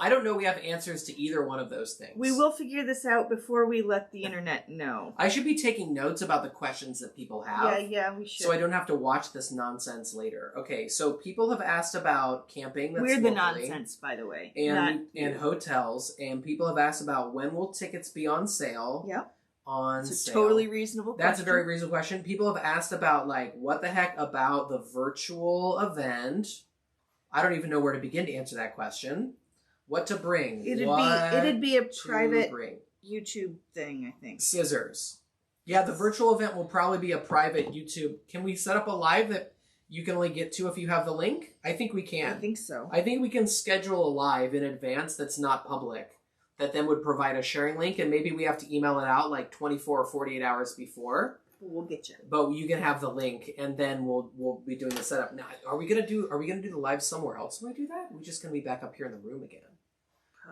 I don't know we have answers to either one of those things. We will figure this out before we let the internet know. I should be taking notes about the questions that people have. Yeah, we should. So I don't have to watch this nonsense later. Okay, so people have asked about camping. That's We're the locally, nonsense, by the way. and hotels. And people have asked about when will tickets be on sale. Yep. It's a totally reasonable question. That's a very reasonable question. People have asked about what the heck about the virtual event. I don't even know where to begin to answer that question. What to bring? It'd be a private bring. YouTube thing, I think. Scissors. Yeah, the virtual event will probably be a private YouTube. Can we set up a live that you can only get to if you have the link? I think we can. I think so. I think we can schedule a live in advance that's not public, that then would provide a sharing link, and maybe we have to email it out 24 or 48 hours before. We'll get you. But you can have the link, and then we'll be doing the setup. Now, are we gonna do the live somewhere else when we do that? We're just gonna be back up here in the room again.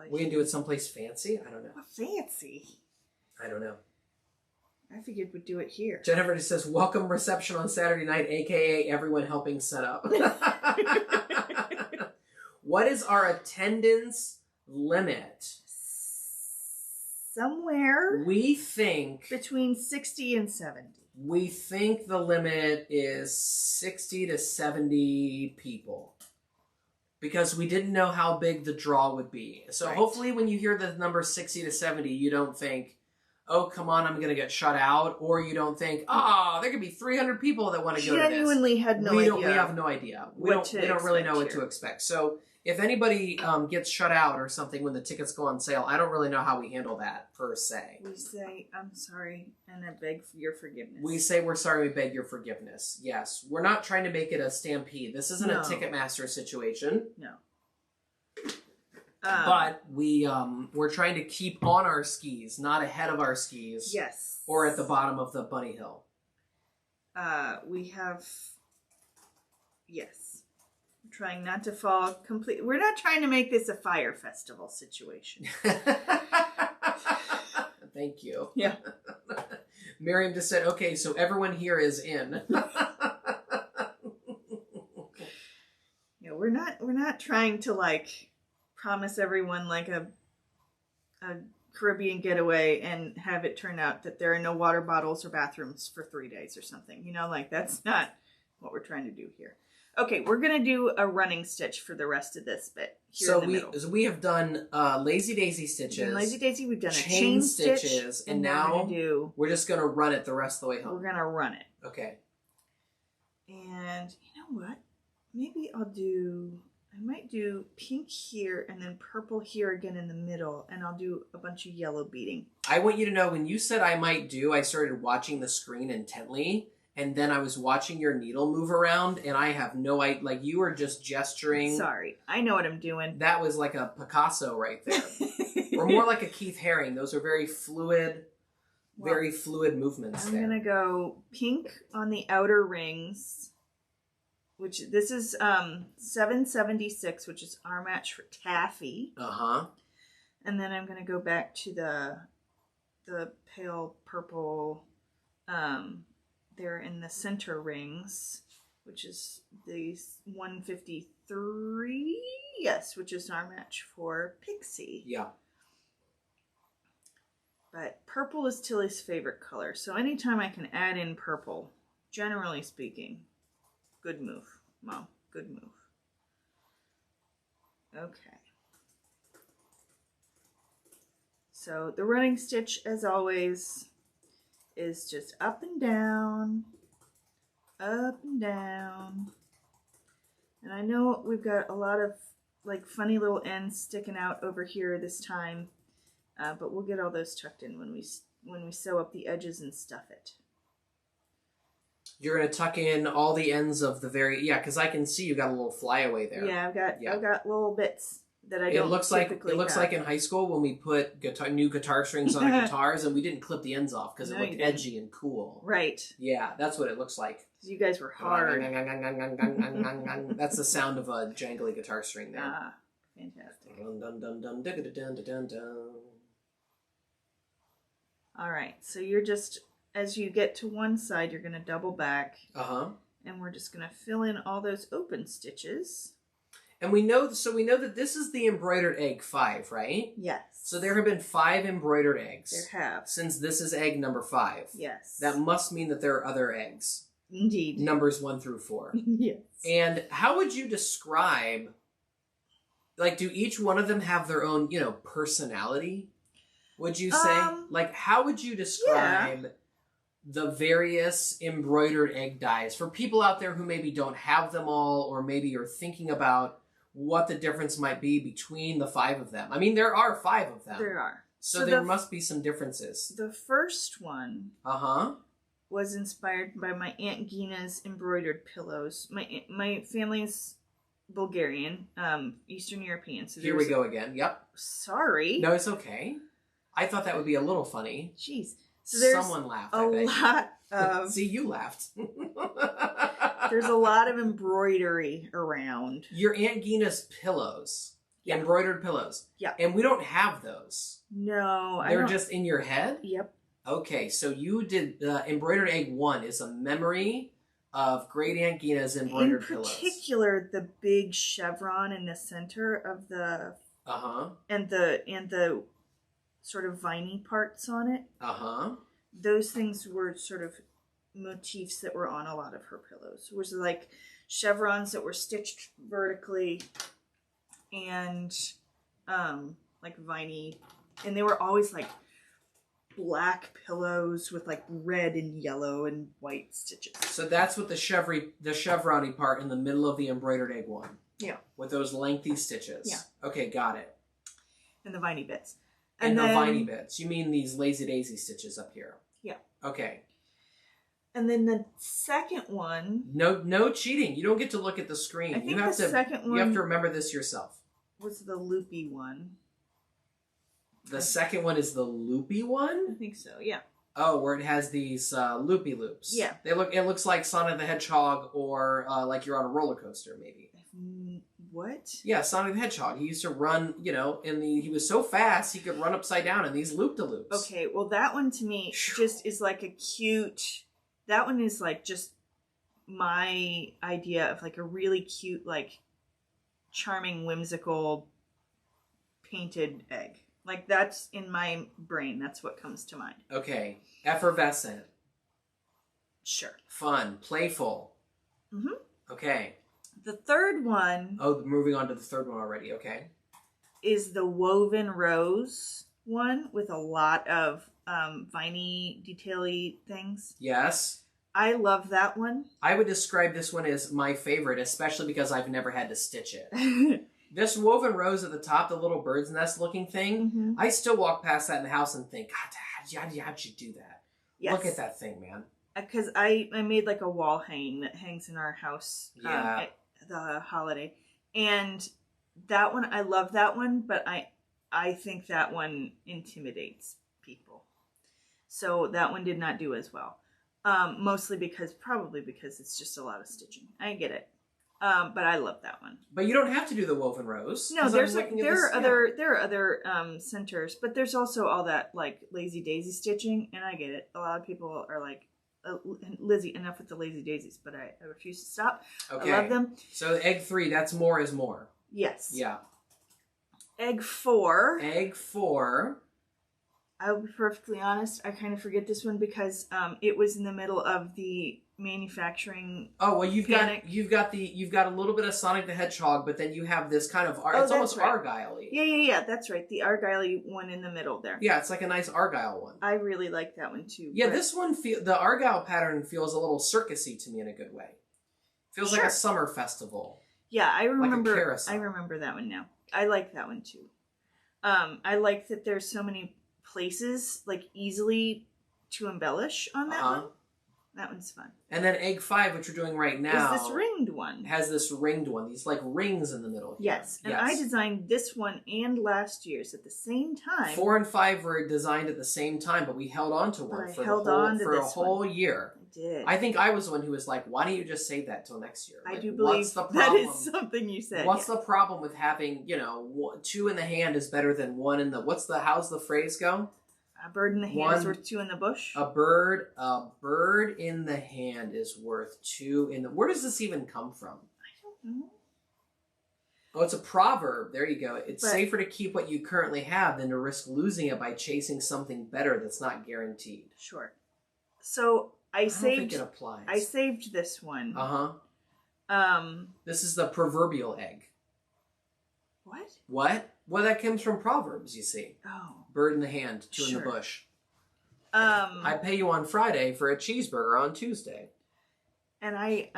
We can do it someplace fancy? I don't know. What fancy? I don't know. I figured we'd do it here. Jennifer just says, welcome reception on Saturday night, a.k.a. everyone helping set up. What is our attendance limit? Somewhere We think between 60 and 70. We think the limit is 60 to 70 people. Because we didn't know how big the draw would be. So hopefully when you hear the number 60 to 70, you don't think, oh, come on, I'm going to get shut out. Or you don't think, there could be 300 people that want to go to this. Genuinely had no idea. We have no idea. We don't really know what to expect. So if anybody gets shut out or something when the tickets go on sale, I don't really know how we handle that, per se. We say, I'm sorry, and I beg for your forgiveness. We say, we're sorry, we beg your forgiveness. Yes. We're not trying to make it a stampede. This isn't a Ticketmaster situation. No. But we're trying to keep on our skis, not ahead of our skis. Yes. Or at the bottom of the bunny hill. We have... Yes. Trying not to fall completely. We're not trying to make this a fire festival situation. Thank you. Yeah. Miriam just said, okay, so everyone here is in. Yeah, we're not trying to promise everyone a Caribbean getaway and have it turn out that there are no water bottles or bathrooms for 3 days or something. That's not what we're trying to do here. Okay, we're going to do a running stitch for the rest of this bit. Here so in the middle. we have done lazy daisy stitches. Lazy daisy, we've done a chain stitches, stitch, and now we're just going to run it the rest of the way home. We're going to run it. Okay. And you know what? Maybe I might do pink here and then purple here again in the middle, and I'll do a bunch of yellow beading. I want you to know, when you said I might do, I started watching the screen intently, and then I was watching your needle move around, and I have no idea, like, you were just gesturing. Sorry, I know what I'm doing. That was like a Picasso right there. Or more like a Keith Haring. Those are very fluid, very fluid movements there. I'm going to go pink on the outer rings, which this is 776, which is our match for taffy. Uh-huh. And then I'm going to go back to the pale purple there in the center rings, which is the 153, yes, which is our match for Pixie. Yeah. But purple is Tilly's favorite color, so anytime I can add in purple, generally speaking, good move, Mom, good move. Okay. So the running stitch, as always, is just up and down, up and down. And I know we've got a lot of like funny little ends sticking out over here this time, but we'll get all those tucked in when we sew up the edges and stuff it. You're going to tuck in all the ends of the because I can see you got a little flyaway there. Yeah, I've got little bits that I don't typically It looks like in high school when we put new guitar strings on our guitars and we didn't clip the ends off because it looked edgy and cool. Right. Yeah, that's what it looks like. You guys were hard. That's the sound of a jangly guitar string there. Ah, fantastic. All right, so you're just, as you get to one side, you're going to double back. Uh-huh. And we're just going to fill in all those open stitches. And we know that this is the embroidered egg 5, right? Yes. So there have been 5 embroidered eggs. There have. Since this is egg number 5. Yes. That must mean that there are other eggs. Indeed. Numbers 1 through 4. Yes. And how would you describe, like, do each one of them have their own, personality? Would you say? Like, how would you describe the various embroidered egg dies for people out there who maybe don't have them all, or maybe are thinking about what the difference might be between the 5 of them? I mean, there are 5 of them. There are. So there must be some differences. The first one was inspired by my Aunt Gina's embroidered pillows. My family's Bulgarian, Eastern European. So here we go again. Yep. Sorry. No, it's okay. I thought that would be a little funny. Jeez. So there's someone laughed. A lot of. See, you laughed. There's a lot of embroidery around. Your Aunt Gina's pillows. Yeah. Embroidered pillows. Yeah. And we don't have those. No. They're just in your head? Yep. Okay, so you did Embroidered Egg 1 is a memory of Great Aunt Gina's embroidered pillows. In particular, the big chevron in the center of the and the sort of viney parts on it. Those things were sort of motifs that were on a lot of her pillows. It was like chevrons that were stitched vertically and like viney, and they were always like black pillows with like red and yellow and white stitches. So that's what the chevron-y part in the middle of the Embroidered Egg 1. Yeah. With those lengthy stitches. Yeah. Okay, got it. And the viney bits. And the viney bits. You mean these lazy daisy stitches up here? Yeah. Okay. And then the second one. No cheating. You don't get to look at the screen. I think the second one. You have to remember this yourself. Was the loopy one. The second one is the loopy one? I think so, yeah. Oh, where it has these loopy loops. Yeah. It looks like Sonic the Hedgehog, or like you're on a roller coaster, maybe. What? Yeah, Sonic the Hedgehog. He used to run, he was so fast he could run upside down in these loop-de-loops. Okay, well that one to me just is like a cute, that one is like just my idea of like a really cute, like charming, whimsical painted egg. Like that's in my brain. That's what comes to mind. Okay. Effervescent. Sure. Fun. Playful. Mm-hmm. Okay. The third one. Oh, moving on to the third one already. Okay. Is the woven rose one with a lot of viney, detail-y things. Yes. I love that one. I would describe this one as my favorite, especially because I've never had to stitch it. This woven rose at the top, the little bird's nest looking thing, I still walk past that in the house and think, God, how'd you do that? Yes. Look at that thing, man. Because I made like a wall hanging that hangs in our house at the holiday. And that one, I love that one, but I think that one intimidates people. So that one did not do as well. Mostly probably because it's just a lot of stitching. I get it. But I love that one. But you don't have to do the woven rose. No, there are other centers, but there's also all that like lazy daisy stitching, and I get it. A lot of people are like, Lizzie, enough with the lazy daisies, but I refuse to stop. Okay. I love them. So egg 3, that's more is more. Yes. Yeah. Egg 4. Egg 4. I'll be perfectly honest, I kind of forget this one because it was in the middle of the manufacturing. Oh well, you've got a little bit of Sonic the Hedgehog, but then you have this kind of it's almost right. Argyle-y. Yeah, that's right. The Argyle-y one in the middle there. Yeah, it's like a nice Argyle one. I really like that one too. Yeah, this one the Argyle pattern feels a little circusy to me in a good way. Feels like a summer festival. Yeah, I remember. Like a carousel. I remember that one now. I like that one too. I like that there's so many places like easily to embellish on that one. That one's fun. And then egg 5, which we're doing right now, is this ringed one. Has this ringed one. These like rings in the middle. Here. Yes, and I designed this one and last year's at the same time. 4 and 5 were designed at the same time, but we held on to one for a whole year. I did. I think I was the one who was like, "Why don't you just save that till next year?" I like, do believe that is something you said. What's the problem with having 2 in the hand is better than 1 in the? How's the phrase go? A bird in the hand is worth 2 in the bush. A bird in the hand is worth 2 in the. Where does this even come from? I don't know. Oh, it's a proverb. There you go. It's safer to keep what you currently have than to risk losing it by chasing something better that's not guaranteed. Sure. So I don't think it applies. I saved this one. This is the proverbial egg. What? What? Well, that comes from Proverbs, you see. Oh. Bird in the hand, 2 in the bush. I pay you on Friday for a cheeseburger on Tuesday. And I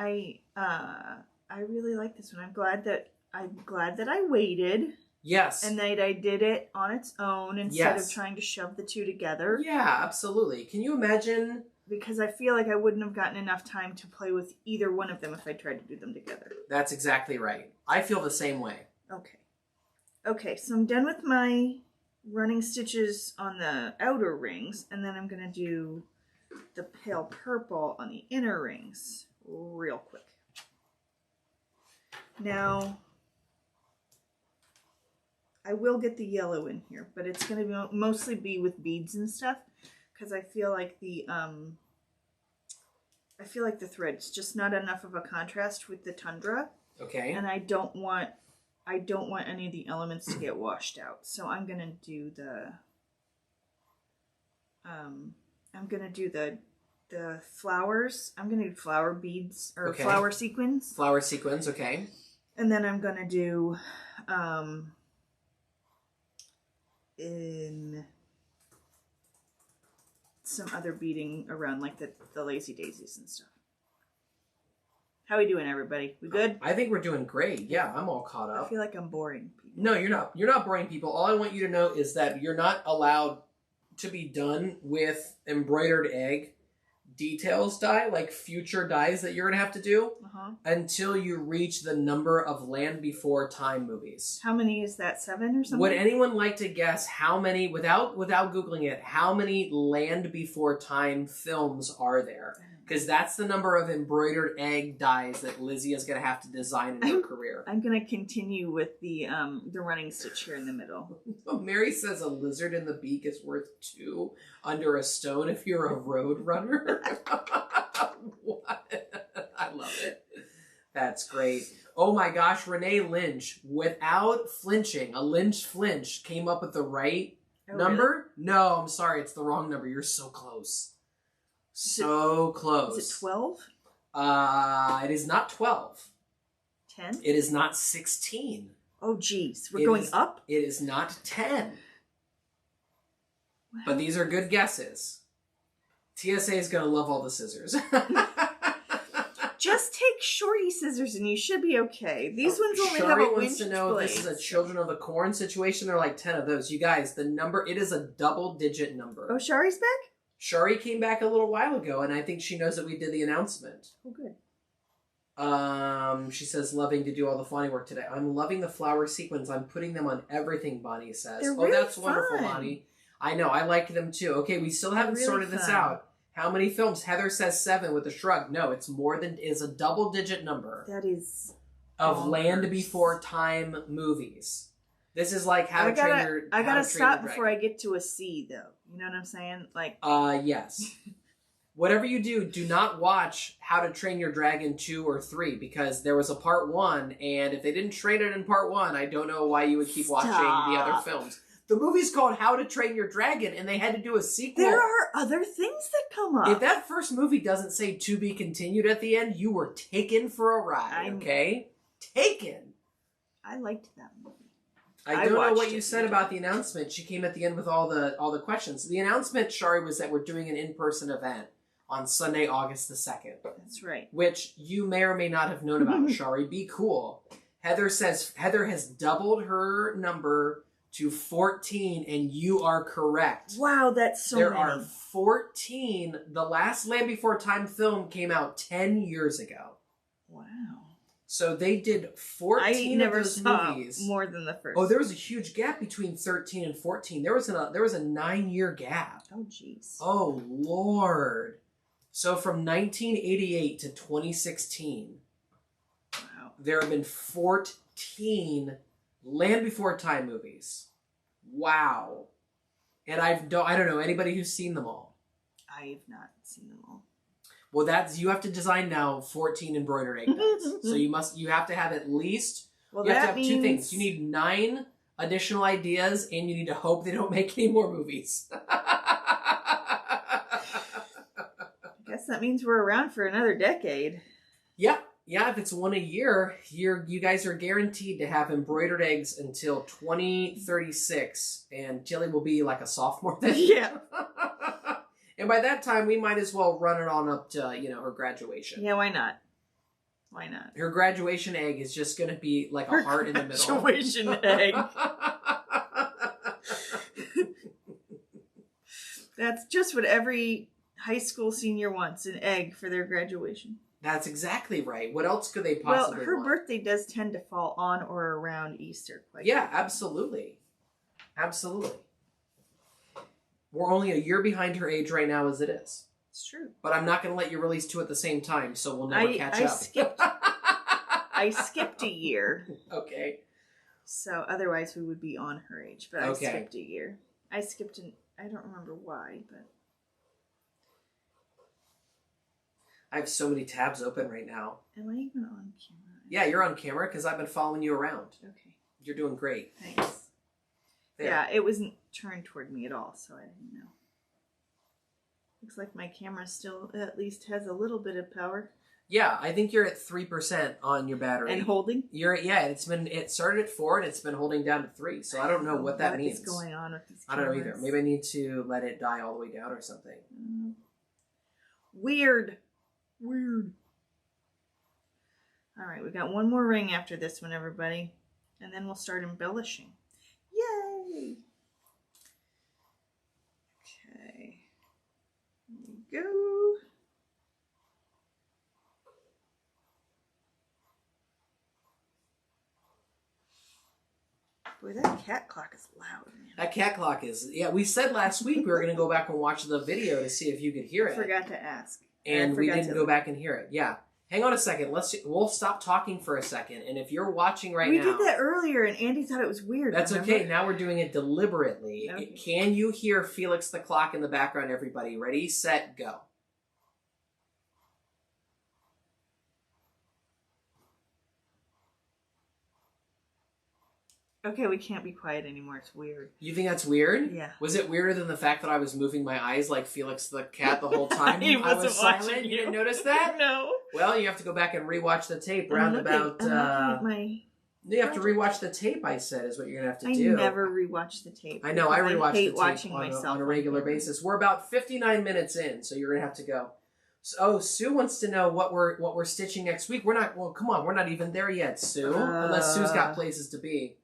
really like this one. I'm glad that I waited. Yes. And that I did it on its own instead of trying to shove the 2 together. Yeah, absolutely. Can you imagine? Because I feel like I wouldn't have gotten enough time to play with either one of them if I tried to do them together. That's exactly right. I feel the same way. Okay, so I'm done with my running stitches on the outer rings, and then I'm going to do the pale purple on the inner rings real quick. Now, I will get the yellow in here, but it's going to mostly be with beads and stuff, because I feel like the thread's just not enough of a contrast with the tundra. Okay. And I don't want any of the elements to get washed out. So I'm going to do the flowers. I'm going to do flower beads or flower sequins. Flower sequins, okay. And then I'm going to do in some other beading around like the lazy daisies and stuff. How we doing, everybody? We good? I think we're doing great. Yeah, I'm all caught up. I feel like I'm boring people. No, you're not. You're not boring people. All I want you to know is that you're not allowed to be done with embroidered egg details die, like future dies that you're going to have to do, until you reach the number of Land Before Time movies. How many is that? 7 or something? Would anyone like to guess how many, without Googling it, how many Land Before Time films are there? Because that's the number of embroidered egg dies that Lizzie is going to have to design in her career. I'm going to continue with the running stitch here in the middle. Mary says a lizard in the beak is worth 2 under a stone if you're a road runner. What? I love it. That's great. Oh my gosh, Renee Lynch, without flinching, a Lynch flinch, came up with the right number? Really? No, I'm sorry, it's the wrong number. You're so close. So close. Is it 12? It is not 12. 10? It is not 16. Oh, geez. We're going up? It is not 10. Wow. But these are good guesses. TSA is going to love all the scissors. Just take shorty scissors and you should be okay. These ones only have a wants to know blade. This is a Children of the Corn situation. There are like 10 of those. You guys, the number, it is a double-digit number. Oh, Shari's back? Shari came back a little while ago, and I think she knows that we did the announcement. Oh, good. She says, loving to do all the fawning work today. I'm loving the flower sequins. I'm putting them on everything, Bonnie says. They're really that's fun. Wonderful, Bonnie. I know, I like them too. Okay, we still haven't really sorted this out. How many films? Heather says 7 with a shrug. No, it's more than, is a double-digit number. That is of Land Before Time movies. This is like How to Train Your I gotta stop before I get to a C, though. You know what I'm saying? Like, yes. Whatever you do, do not watch How to Train Your Dragon 2 or 3, because there was a part 1, and if they didn't train it in part 1, I don't know why you would keep watching the other films. The movie's called How to Train Your Dragon, and they had to do a sequel. There are other things that come up. If that first movie doesn't say to be continued at the end, you were taken for a ride, okay? Taken. I liked that movie. I don't know what you said about the announcement. She came at the end with all the questions. The announcement, Shari, was that we're doing an in-person event on Sunday, August the 2nd. That's right. Which you may or may not have known about, Shari. Be cool. Heather says Heather has doubled her number to 14, and you are correct. Wow, that's so many. There are 14. The last Land Before Time film came out 10 years ago. Wow. So they did 14 of those movies. More than the first. Oh, there was a huge gap between 13 and 14. There was a 9-year gap. Oh, jeez. Oh, Lord. So from 1988 to 2016, wow, there have been 14 Land Before Time movies. Wow. And I don't know anybody who's seen them all. I have not seen them all. Well, you have to design now 14 embroidered egg nuts. So you have to have at least, you have to have 2 things. You need 9 additional ideas, and you need to hope they don't make any more movies. I guess that means we're around for another decade. Yeah. Yeah, if it's 1 a year, you guys are guaranteed to have embroidered eggs until 2036, and Jilly will be like a sophomore then. Yeah. And by that time, we might as well run it on up to, her graduation. Yeah, why not? Why not? Her graduation egg is just going to be like a heart in the middle. Graduation egg. That's just what every high school senior wants, an egg for their graduation. That's exactly right. What else could they possibly want? Well, her birthday does tend to fall on or around Easter. Yeah, absolutely. Absolutely. We're only a year behind her age right now as it is. It's true. But I'm not going to let you release 2 at the same time, so we'll never catch up. I skipped a year. Okay. So otherwise we would be on her age, but I skipped a year. I don't remember why, but... I have so many tabs open right now. Am I even on camera? Yeah, you're on camera because I've been following you around. Okay. You're doing great. Thanks. There. Yeah, it wasn't turned toward me at all, so I didn't know. Looks like my camera still at least has a little bit of power. Yeah, I think you're at 3% on your battery. And holding? It started at 4 and it's been holding down to 3, so I don't know what that means. What is going on with these cameras? I don't know either. Maybe I need to let it die all the way down or something. Weird. All right, we got one more ring after this one, everybody. And then we'll start embellishing. Yay! Okay. Here we go. Boy, that cat clock is loud, man. That cat clock is... Yeah, we said last week we were going to go back and watch the video to see if you could hear it. I forgot to ask. And we didn't go back and hear it. Yeah. Hang on a second. We'll stop talking for a second. And if you're watching right now... We did that earlier and Andy thought it was weird. That's okay. Now we're doing it deliberately. Okay. Can you hear Felix the clock in the background, everybody? Ready, set, go. Okay, we can't be quiet anymore. It's weird. You think that's weird? Yeah. Was it weirder than the fact that I was moving my eyes like Felix the cat the whole time? I was silent. You didn't notice that? No. Well, you have to go back and rewatch the tape round about... You have to rewatch the tape, I said, is what you're going to have to do. I never rewatch the tape. I know, I rewatch the tape on a regular basis. We're about 59 minutes in, so you're going to have to go. So, Sue wants to know what we're stitching next week. We're not, well, come on, we're not even there yet, Sue. Unless Sue's got places to be.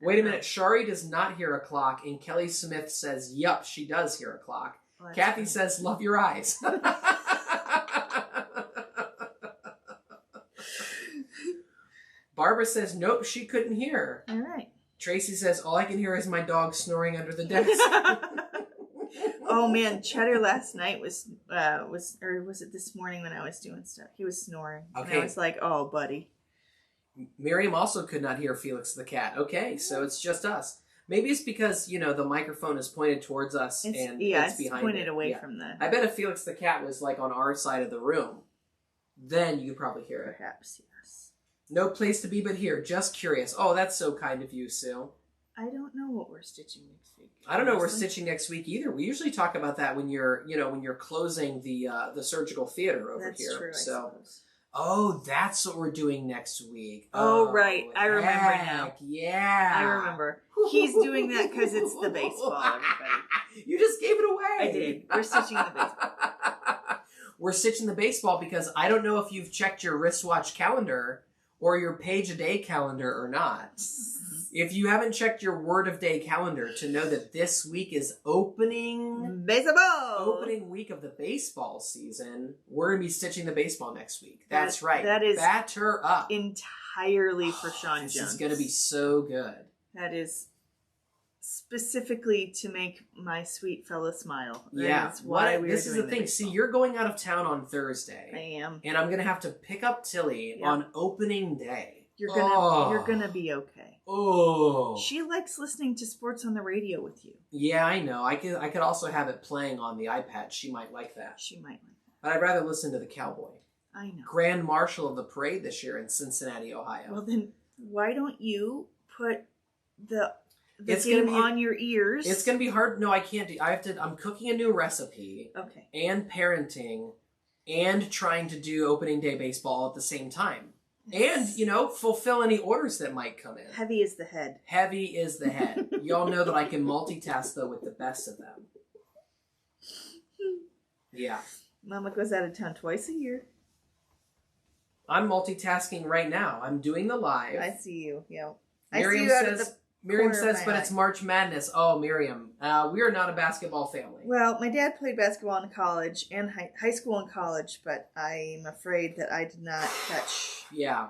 Wait a minute, Shari does not hear a clock, and Kelly Smith says, yup, she does hear a clock. Well, Kathy says, love your eyes. Barbara says, nope, she couldn't hear. All right. Tracy says, all I can hear is my dog snoring under the desk. Oh, man. Cheddar last night or was it this morning when I was doing stuff? He was snoring. Okay. And I was like, oh, buddy. Miriam also could not hear Felix the cat. Okay, so it's just us. Maybe it's because, the microphone is pointed towards us and it's behind pointed away from the... I bet if Felix the cat was, on our side of the room, then you'd probably hear it. Perhaps, yes. No place to be but here. Just curious. Oh, that's so kind of you, Sue. I don't know what we're stitching next week. I don't know what we're stitching next week either. We usually talk about that when you're closing the surgical theater over here. That's true, I suppose. Oh, that's what we're doing next week. Oh, right. I remember now. Yeah. I remember. He's doing that because it's the baseball, everybody. You just gave it away. I did. We're stitching the baseball. We're stitching the baseball because I don't know if you've checked your wristwatch calendar or your page-a-day calendar or not. If you haven't checked your word-of-day calendar to know that this week is opening week of the baseball season, we're going to be stitching the baseball next week. That's right. That is batter up. Entirely for Sean Jones. This is going to be so good. That is specifically to make my sweet fella smile. That's why this is the thing. See, you're going out of town on Thursday. I am. And I'm going to have to pick up Tilly on opening day. You're gonna be okay. Oh. She likes listening to sports on the radio with you. Yeah, I know. I could also have it playing on the iPad. She might like that. But I'd rather listen to the Cowboy. I know. Grand Marshal of the Parade this year in Cincinnati, Ohio. Well, then why don't you put the game on your ears? It's going to be hard. No, I can't do. I'm cooking a new recipe. Okay. And parenting and trying to do opening day baseball at the same time. And, fulfill any orders that might come in. Heavy is the head. Heavy is the head. Y'all know that I can multitask, though, with the best of them. Yeah. Mama goes out of town twice a year. I'm multitasking right now. I'm doing the live. I see you, yeah. Miriam says, but it's March Madness. Oh, Miriam, we are not a basketball family. Well, my dad played basketball in college and high school and college, but I'm afraid that I did not catch. Yeah.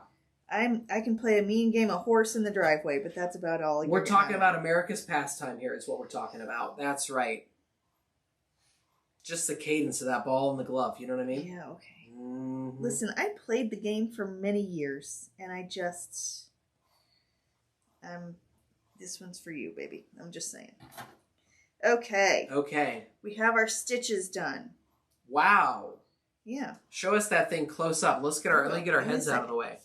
I can play a mean game of horse in the driveway, but that's about all. We're talking about America's pastime here is what we're talking about. That's right. Just the cadence of that ball in the glove, you know what I mean? Yeah, okay. Mm-hmm. Listen, I played the game for many years, and I just... This one's for you, baby. I'm just saying. Okay. Okay. We have our stitches done. Wow. Yeah. Show us that thing close up. Let me get our heads out of the way.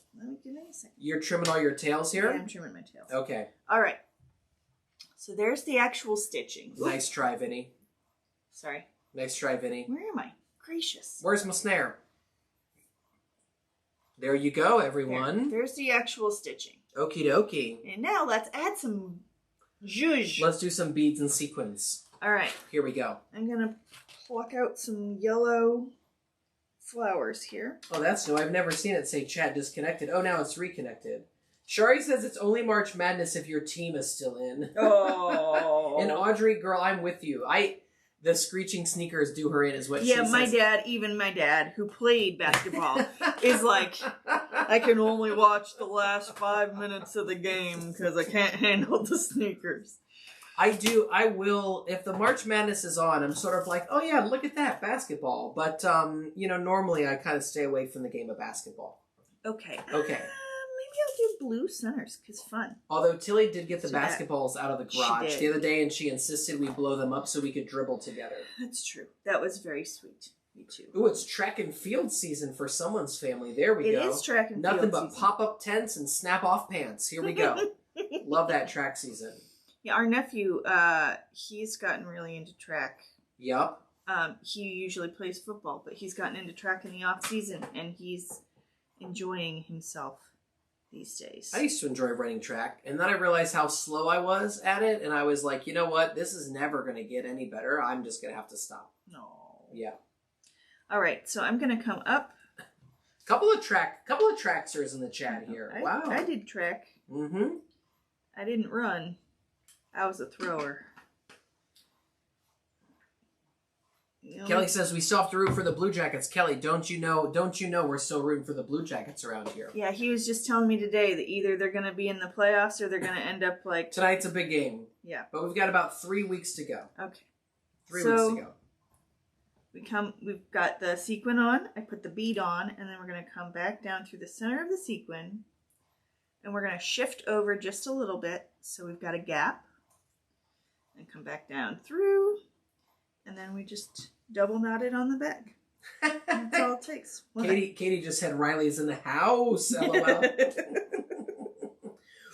Give me a second. You're trimming all your tails here? Yeah, I'm trimming my tails. Okay. All right. So there's the actual stitching. Nice try, Vinny. Sorry. Nice try, Vinny. Where am I? Gracious. Where's my snare? There you go, everyone. There's the actual stitching. Okie dokie. And now let's add some zhuzh. Let's do some beads and sequins. All right. Here we go. I'm going to pluck out some yellow flowers here. Oh, that's new. I've never seen it say chat disconnected. Oh, now it's reconnected. Shari says it's only March Madness if your team is still in. Oh. And Audrey, girl, I'm with you. The screeching sneakers do her in is what she says. Yeah, even my dad, who played basketball, is like, I can only watch the last 5 minutes of the game because I can't handle the sneakers. I will, if the March Madness is on, I'm sort of like, oh yeah, look at that, basketball. But, normally I kind of stay away from the game of basketball. Okay. Okay. Maybe I'll do blue centers, because fun. Although Tilly did get the basketballs out of the garage the other day, and she insisted we blow them up so we could dribble together. That's true. That was very sweet. Me too. Ooh, it's track and field season for someone's family. There we go. It is track and Nothing field but season. pop-up tents and snap-off pants. Here we go. Love that track season. Yeah, our nephew, he's gotten really into track. Yup. he usually plays football, but he's gotten into track in the off season, and he's enjoying himself these days. I used to enjoy running track, and then I realized how slow I was at it, and I was like, you know what? This is never going to get any better. I'm just going to have to stop. No. Yeah. All right, so I'm going to come up. Couple of tracksters in the chat here. Wow. I did track. Mm-hmm. I didn't run. I was a thrower. Kelly says we still have to root for the Blue Jackets. Kelly, don't you know we're still rooting for the Blue Jackets around here? Yeah, he was just telling me today that either they're going to be in the playoffs or they're going to end up like... Tonight's a big game. Yeah. But we've got about 3 weeks to go. Okay. 3 weeks to go. We've got the sequin on. I put the bead on, and then we're going to come back down through the center of the sequin, and we're going to shift over just a little bit so we've got a gap, and come back down through, and then we just double knot it on the back. That's all it takes. Katie just said Riley's in the house. LOL.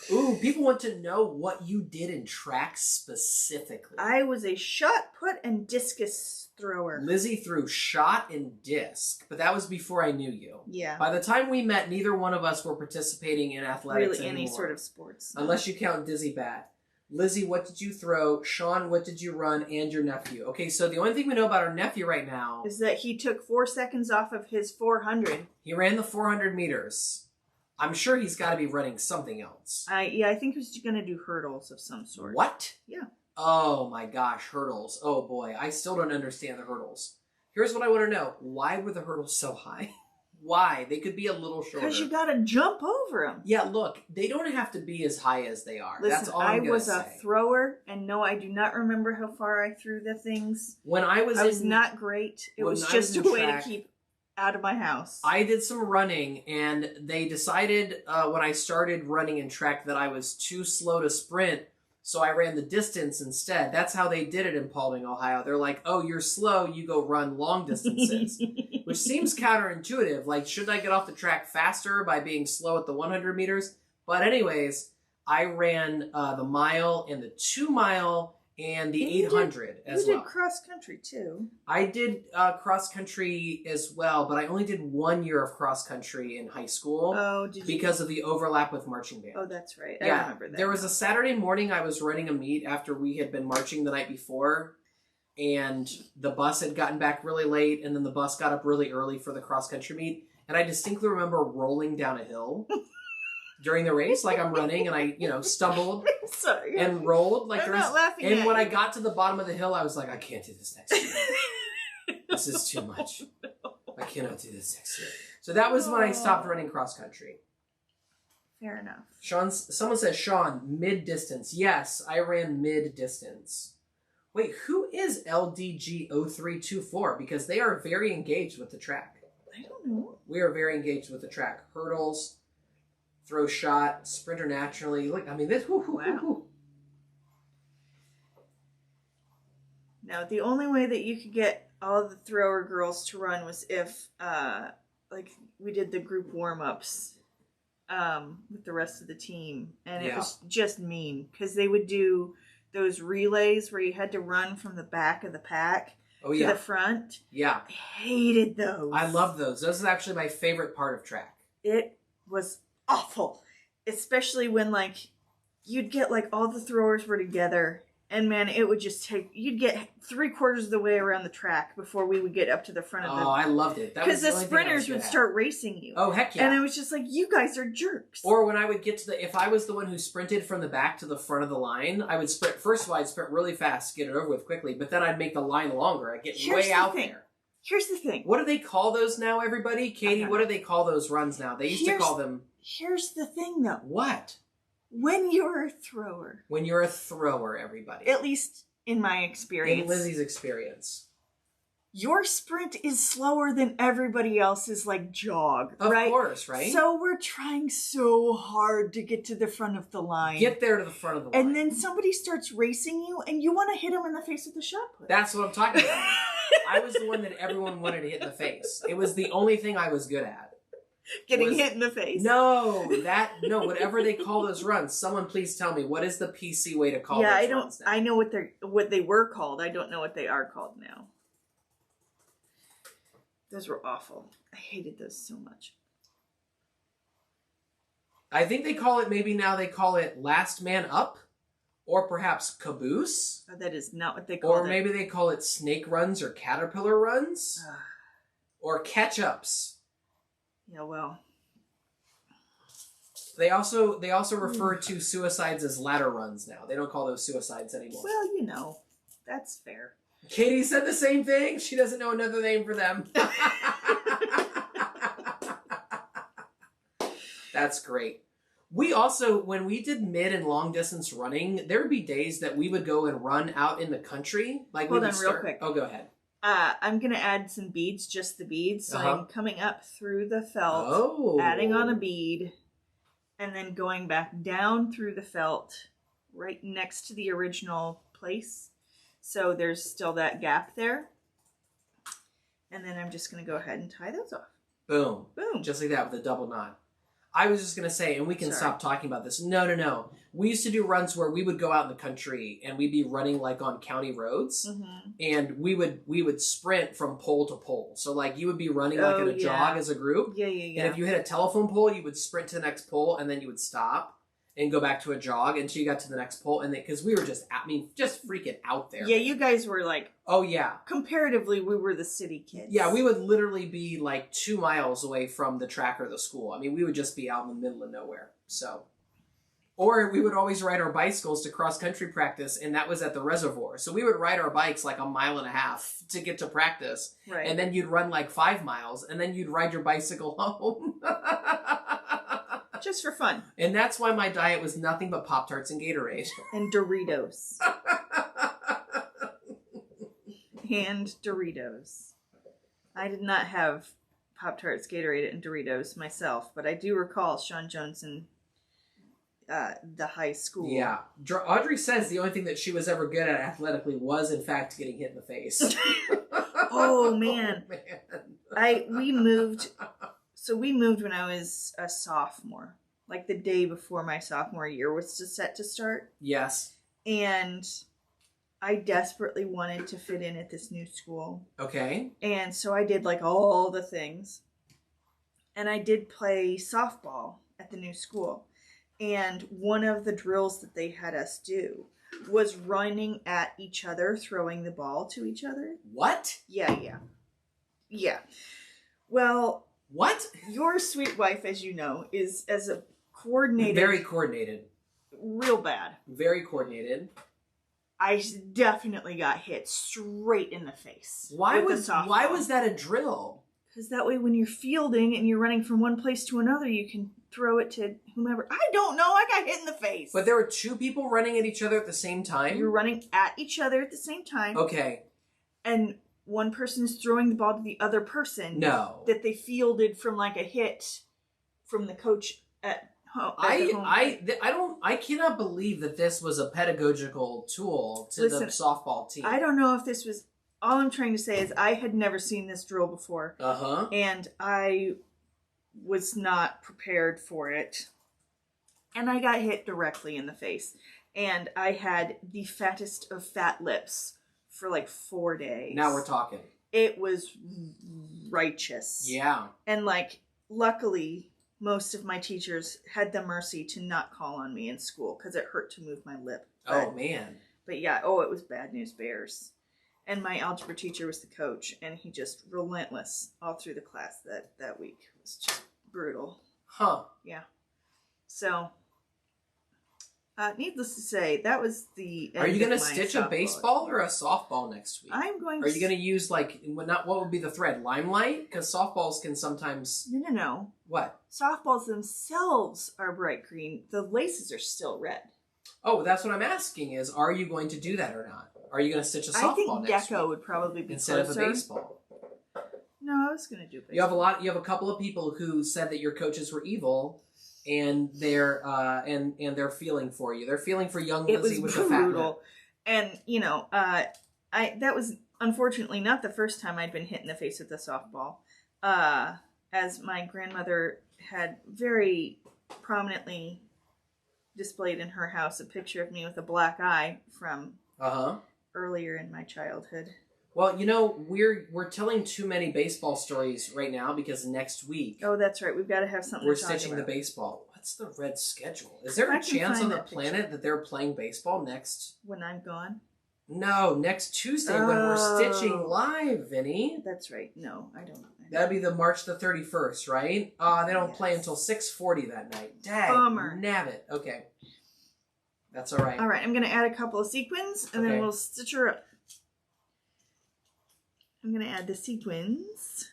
Ooh, people want to know what you did in track specifically. I was a shot put and discus thrower. Lizzie threw shot and disc, but that was before I knew you. Yeah. By the time we met, neither one of us were participating in athletics really anymore. Any sort of sports. Unless you count dizzy bat. Lizzie, what did you throw? Sean, what did you run? And your nephew. Okay, so the only thing we know about our nephew right now is that he took 4 seconds off of his 400. He ran the 400 meters. I'm sure he's got to be running something else. I think he's going to do hurdles of some sort. What? Yeah. Oh my gosh, hurdles. Oh boy, I still don't understand the hurdles. Here's what I want to know. Why were the hurdles so high? Why? They could be a little shorter. Because you got to jump over them. Yeah, look, they don't have to be as high as they are. Listen, that's all I'm going to say. I was a thrower, and no, I do not remember how far I threw the things. When I was not great. It was just a way to keep out of my house. I did some running, and they decided when I started running in track that I was too slow to sprint, so I ran the distance instead. That's how they did it in Paulding, Ohio. They're like, oh, you're slow, you go run long distances. Which seems counterintuitive. Like, shouldn't I get off the track faster by being slow at the 100 meters? But anyways, I ran the mile and the 2 mile and the 800 as well. You did cross country too. I did cross country as well, but I only did 1 year of cross country in high school. Oh, did you? Because of the overlap with marching band. Oh, that's right. Yeah, I remember that. There was a Saturday morning I was running a meet after we had been marching the night before, and the bus had gotten back really late, and then the bus got up really early for the cross country meet, and I distinctly remember rolling down a hill. During the race, like I'm running, and I, stumbled and rolled. Like I'm not laughing and at when you. I got to the bottom of the hill, I was like, I can't do this next year. This is too much. I cannot do this next year. So that was when I stopped running cross country. Fair enough. Someone says, Sean, mid-distance. Yes, I ran mid-distance. Wait, who is LDG0324? Because they are very engaged with the track. I don't know. We are very engaged with the track. Hurdles. Throw shot, sprinter naturally. Look, I mean, this. Wow. Now, the only way that you could get all the thrower girls to run was if, like, we did the group warm-ups with the rest of the team. And it was just mean, because they would do those relays where you had to run from the back of the pack to the front. Yeah. I hated those. I love those. Those is actually my favorite part of track. It was awful, especially when like you'd get like all the throwers were together, and man, it would just take, you'd get 3/4 of the way around the track before we would get up to the front of the. Oh, I loved it. Because the sprinters would start racing you. Oh, heck yeah. And it was just like, you guys are jerks. Or when I would get to if I was the one who sprinted from the back to the front of the line, I would sprint. First of all, I'd sprint really fast to get it over with quickly, but then I'd make the line longer. I'd get way out there. Here's the thing. What do they call those now, everybody? Katie, what do they call those runs now? They used to call them... Here's the thing, though. What? When you're a thrower. When you're a thrower, everybody. At least in my experience. In Lizzie's experience. Your sprint is slower than everybody else's, like, jog, right? Of course, right? So we're trying so hard to get to the front of the line. Get there to the front of the line. And then somebody starts racing you, and you want to hit them in the face with a shot put. That's what I'm talking about. I was the one that everyone wanted to hit in the face. It was the only thing I was good at. Getting hit in the face? No, whatever they call those runs. Someone please tell me, what is the PC way to call those runs now? I know what they were called. I don't know what they are called now. Those were awful. I hated those so much. I think they call it, maybe now they call it Last Man Up, or perhaps Caboose. Oh, that is not what they call it. Or maybe they call it Snake Runs or Caterpillar Runs. Or Catch-Ups. Yeah, well. They also refer to suicides as ladder runs now. They don't call those suicides anymore. Well, you know, that's fair. Katie said the same thing. She doesn't know another name for them. That's great. We also, when we did mid and long distance running, there would be days that we would go and run out in the country. Like, hold on real quick. Oh, go ahead. I'm going to add some beads, just the beads. So I'm coming up through the felt, adding on a bead, and then going back down through the felt right next to the original place. So there's still that gap there. And then I'm just going to go ahead and tie those off. Boom. Boom. Just like that with a double knot. I was just going to say, and we can stop talking about this. No. We used to do runs where we would go out in the country and we'd be running like on county roads. Mm-hmm. And we would sprint from pole to pole. So like you would be running like in a jog as a group. Yeah. And if you hit a telephone pole, you would sprint to the next pole and then you would stop and go back to a jog until you got to the next pole. And because we were just freaking out there. Yeah, you guys were like... Oh, yeah. Comparatively, we were the city kids. Yeah, we would literally be like 2 miles away from the track or the school. I mean, we would just be out in the middle of nowhere. So, or we would always ride our bicycles to cross-country practice, and that was at the reservoir. So we would ride our bikes like 1.5 miles to get to practice. Right. And then you'd run like 5 miles, and then you'd ride your bicycle home. Just for fun. And that's why my diet was nothing but Pop-Tarts and Gatorade. And Doritos. And Doritos. I did not have Pop-Tarts, Gatorade, and Doritos myself, but I do recall Sean Jones in the high school. Yeah. Audrey says the only thing that she was ever good at athletically was, in fact, getting hit in the face. Oh, man. We moved... So we moved when I was a sophomore, like the day before my sophomore year was set to start. Yes. And I desperately wanted to fit in at this new school. Okay. And so I did like all the things. And I did play softball at the new school. And one of the drills that they had us do was running at each other, throwing the ball to each other. What? Yeah. Well... What? Your sweet wife, as you know, is as a coordinated... Very coordinated. Real bad. Very coordinated. I definitely got hit straight in the face. Why was that a drill? Because that way when you're fielding and you're running from one place to another, you can throw it to whomever. I don't know. I got hit in the face. But there were 2 people running at each other at the same time? You're running at each other at the same time. Okay. And... one person is throwing the ball to the other person. No. That they fielded from like a hit from the coach at home. I cannot believe that this was a pedagogical tool to the softball team. I don't know if this was, all I'm trying to say is I had never seen this drill before. Uh-huh. And I was not prepared for it. And I got hit directly in the face. And I had the fattest of fat lips for like 4 days. Now we're talking. It was righteous. Yeah. And like, luckily, most of my teachers had the mercy to not call on me in school because it hurt to move my lip. Oh, man. But yeah, it was bad news bears. And my algebra teacher was the coach, and he just relentless all through the class that week. It was just brutal. Huh. Yeah. So... needless to say, that was the end. Are you going to stitch a baseball or a softball next week? I'm going to... Are you going to use, like, what would be the thread? Limelight? Because softballs can sometimes... No. What? Softballs themselves are bright green. The laces are still red. Oh, that's what I'm asking is, are you going to do that or not? Are you going to stitch a softball next week? I think Gecko would probably be instead closer. of a baseball. No, I was going to do baseball. You have a couple of people who said that your coaches were evil... And they're feeling for you. They're feeling for young Lizzie with the fat lip. And that was unfortunately not the first time I'd been hit in the face with a softball. As my grandmother had very prominently displayed in her house a picture of me with a black eye from earlier in my childhood. Well, you know, we're telling too many baseball stories right now because next week... Oh, that's right. We've got to have something we're to talk stitching about. the baseball. What's the red schedule? Is there a chance on the planet that they're playing baseball next... When I'm gone? No, next Tuesday when we're stitching live, Vinny. That's right. No, I don't. That'd be the March the 31st, right? They don't play until 6:40 that night. Dang, bummer. Nabbit. Okay. That's all right. All right, I'm going to add a couple of sequins, and then we'll stitch her up. I'm going to add the sequins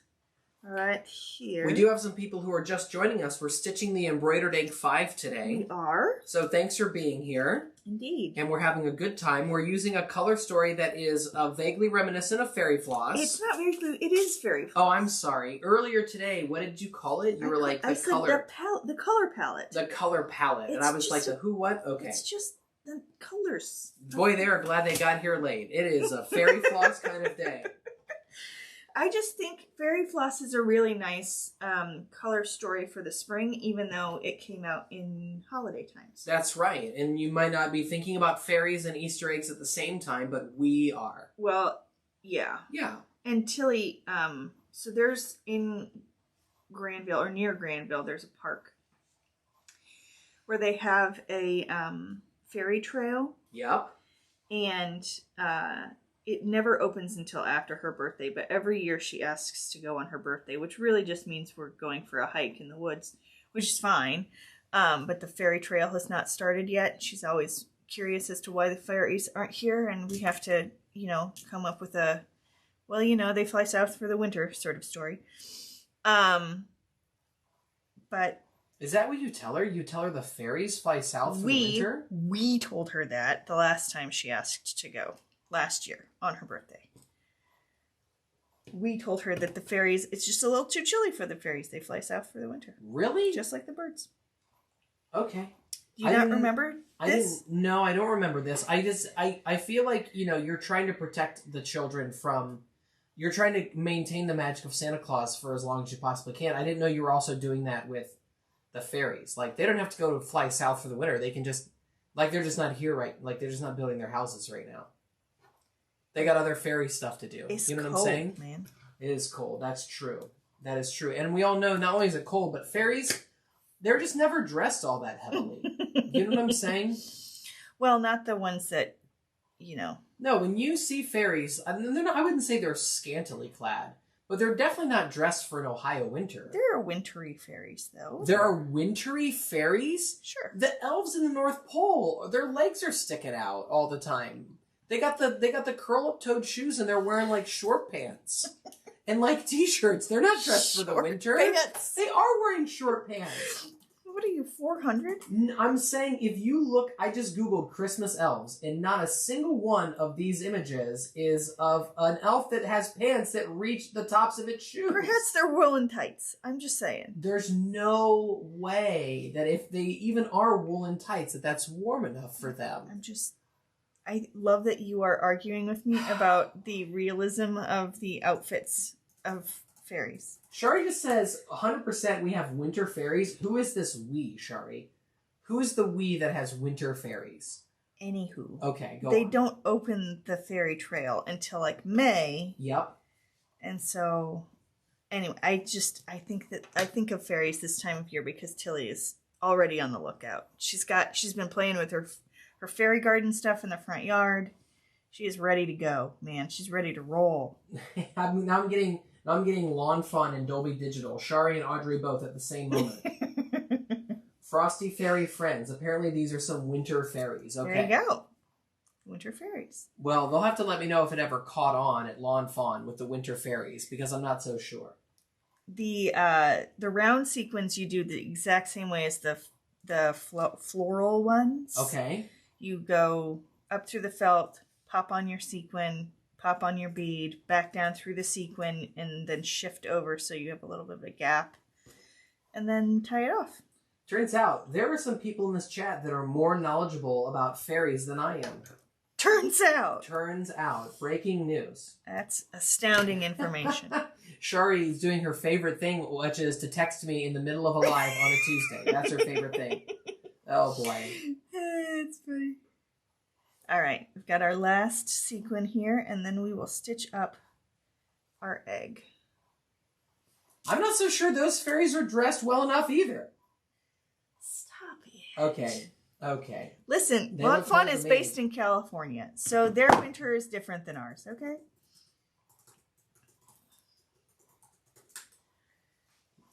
right here. We do have some people who are just joining us. We're stitching the Embroidered Egg 5 today. We are. So thanks for being here. Indeed. And we're having a good time. We're using a color story that is vaguely reminiscent of Fairy Floss. It's not very blue. It is Fairy Floss. Oh, I'm sorry. Earlier today, what did you call it? You were like the color... the color palette. The color palette. And I was like, the who, what? Okay. It's just the colors. Boy, they are glad they got here late. It is a Fairy Floss kind of day. I just think Fairy Floss is a really nice color story for the spring, even though it came out in holiday times. That's right. And you might not be thinking about fairies and Easter eggs at the same time, but we are. Well, yeah. Yeah. And Tilly, so there's in Granville, or near Granville, there's a park where they have a fairy trail. Yep. And it never opens until after her birthday, but every year she asks to go on her birthday, which really just means we're going for a hike in the woods, which is fine. But the fairy trail has not started yet. She's always curious as to why the fairies aren't here, and we have to, come up with a, well, they fly south for the winter sort of story. But... Is that what you tell her? You tell her the fairies fly south for the winter? We told her that the last time she asked to go. Last year on her birthday. We told her that the fairies, it's just a little too chilly for the fairies. They fly south for the winter. Really? Just like the birds. Okay. Do you not remember this? No, I don't remember this. I feel like, you're trying to protect the children from, you're trying to maintain the magic of Santa Claus for as long as you possibly can. I didn't know you were also doing that with the fairies. Like, they don't have to go to fly south for the winter. They can just, like, they're just not here they're just not building their houses right now. They got other fairy stuff to do. It's you know what cold, I'm saying? Man. It is cold. That's true. That is true. And we all know not only is it cold, but fairies, they're just never dressed all that heavily. You know what I'm saying? Well, not the ones that, No, when you see fairies, I wouldn't say they're scantily clad, but they're definitely not dressed for an Ohio winter. There are wintry fairies, though. There are wintry fairies? Sure. The elves in the North Pole, their legs are sticking out all the time. They got the curl-up-toed shoes, and they're wearing, short pants. And, T-shirts. They're not dressed for the winter. Pants. They are wearing short pants. What are you, 400? I'm saying, if you look, I just Googled Christmas elves, and not a single one of these images is of an elf that has pants that reach the tops of its shoes. Perhaps they're woolen tights. I'm just saying. There's no way that if they even are woolen tights, that's warm enough for them. I love that you are arguing with me about the realism of the outfits of fairies. Shari just says, 100% we have winter fairies. Who is this we, Shari? Who is the we that has winter fairies? Anywho. Okay, go on. They don't open the fairy trail until, May. Yep. And so, anyway, I think of fairies this time of year because Tilly is already on the lookout. She's been playing with her fairy garden stuff in the front yard. She is ready to go, man. She's ready to roll. Now I'm getting Lawn Fawn and Dolby Digital. Shari and Audrey both at the same moment. Frosty Fairy Friends. Apparently these are some winter fairies. Okay. There you go. Winter fairies. Well, they'll have to let me know if it ever caught on at Lawn Fawn with the winter fairies, because I'm not so sure. The round sequins you do the exact same way as the floral ones. Okay. You go up through the felt, pop on your sequin, pop on your bead, back down through the sequin, and then shift over so you have a little bit of a gap. And then tie it off. Turns out, there are some people in this chat that are more knowledgeable about fairies than I am. Turns out. Breaking news. That's astounding information. Shari is doing her favorite thing, which is to text me in the middle of a live on a Tuesday. That's her favorite thing. Oh, boy. It's funny. All right, we've got our last sequin here, and then we will stitch up our egg. I'm not so sure those fairies are dressed well enough either. Stop it. Okay. Okay. Listen, Blunt Fun is based in California, so their winter is different than ours, okay?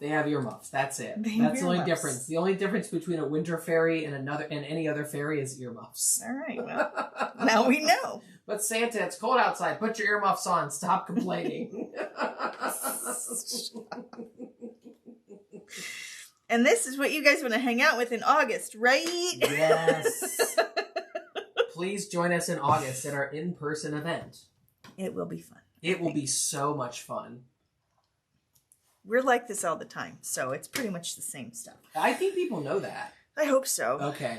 They have earmuffs. That's it. That's the only difference. The only difference between a winter fairy and any other fairy is earmuffs. All right. Well, now we know. But Santa, it's cold outside. Put your earmuffs on. Stop complaining. And this is what you guys want to hang out with in August, right? Yes. Please join us in August at our in-person event. It will be fun. It will be so much fun. We're like this all the time, so it's pretty much the same stuff. I think people know that. I hope so. Okay.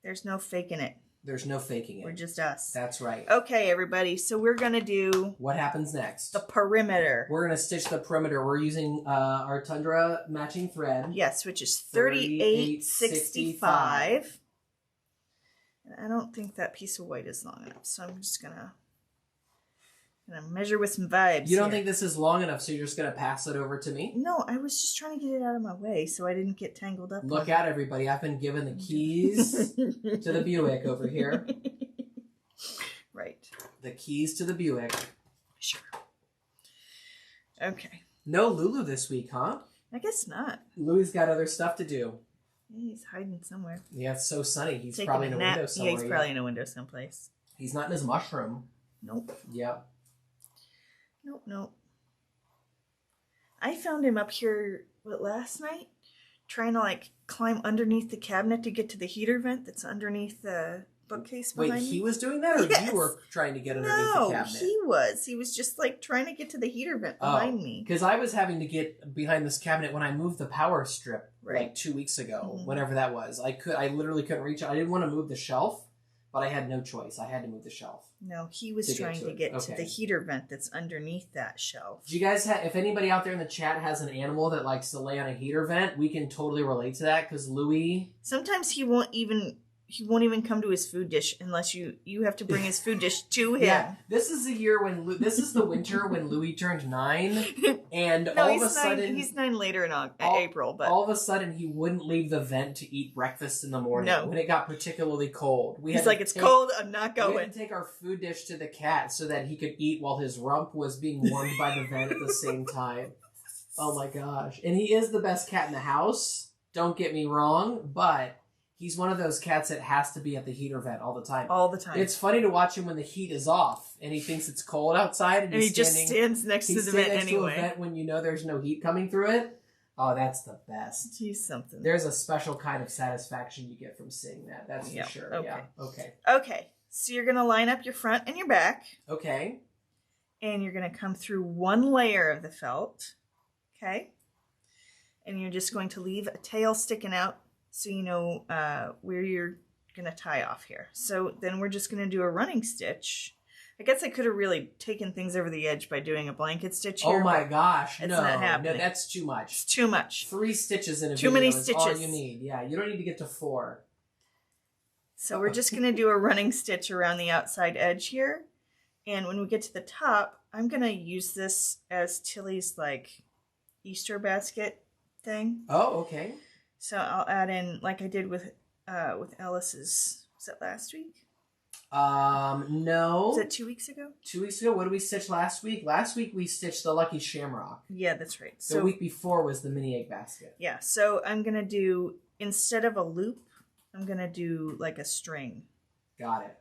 There's no faking it. There's no faking it. We're just us. That's right. Okay, everybody. So we're going to do... What happens next? The perimeter. We're going to stitch the perimeter. We're using our Tundra matching thread. Yes, which is 38.65. And I don't think that piece of white is long enough, so I'm just going to measure with some vibes. You don't think this is long enough, so you're just going to pass it over to me? No, I was just trying to get it out of my way so I didn't get tangled up. Look out, everybody. I've been given the keys to the Buick over here. Right. The keys to the Buick. Sure. Okay. No Lulu this week, huh? I guess not. Louie's got other stuff to do. Yeah, he's hiding somewhere. Yeah, it's so sunny. He's Taking probably in a window somewhere. Yeah, he's probably in a window someplace. He's not in his mushroom. Nope. Yep. Nope. I found him up here, last night? Trying to, climb underneath the cabinet to get to the heater vent that's underneath the bookcase behind me. Wait, he was doing that, or yes. You were trying to get underneath the cabinet? No, he was. He was just, trying to get to the heater vent behind me. Because I was having to get behind this cabinet when I moved the power strip, right. 2 weeks ago, whenever that was. I literally couldn't reach it. I didn't want to move the shelf, but I had no choice. I had to move the shelf. No, he was trying to get to the heater vent that's underneath that shelf. Do you guys have, if anybody out there in the chat has an animal that likes to lay on a heater vent, we can totally relate to that, because Louie... Sometimes he won't even come to his food dish unless you have to bring his food dish to him. Yeah, this is the year when this is the winter when Louie turned 9, and no, all of a sudden he's 9 later in April. But all of a sudden he wouldn't leave the vent to eat breakfast in the morning when it got particularly cold. He's like, it's cold, I'm not going. We had to take our food dish to the cat so that he could eat while his rump was being warmed by the vent at the same time. Oh my gosh! And he is the best cat in the house. Don't get me wrong, but. He's one of those cats that has to be at the heater vent all the time. All the time. It's funny to watch him when the heat is off and he thinks it's cold outside. And he just stands next to the vent anyway. To a vent when you know there's no heat coming through it. Oh, that's the best. He's something. There's a special kind of satisfaction you get from seeing that. That's for sure. Okay. Yeah. Okay. Okay. So you're going to line up your front and your back. Okay. And you're going to come through one layer of the felt. Okay. And you're just going to leave a tail sticking out. So you know where you're going to tie off here. So then we're just going to do a running stitch. I guess I could have really taken things over the edge by doing a blanket stitch here. Oh my gosh, it's not happening. No, that's too much. It's too much. 3 stitches in a video many is stitches. All you need. Yeah, you don't need to get to 4. So we're just going to do a running stitch around the outside edge here. And when we get to the top, I'm going to use this as Tilly's Easter basket thing. Oh, okay. So I'll add in, like I did with Ellis's, was that last week? No. Was that 2 weeks ago? 2 weeks ago? What did we stitch last week? Last week we stitched the Lucky Shamrock. Yeah, that's right. The week before was the mini egg basket. Yeah, so I'm going to do, instead of a loop, I'm going to do a string. Got it.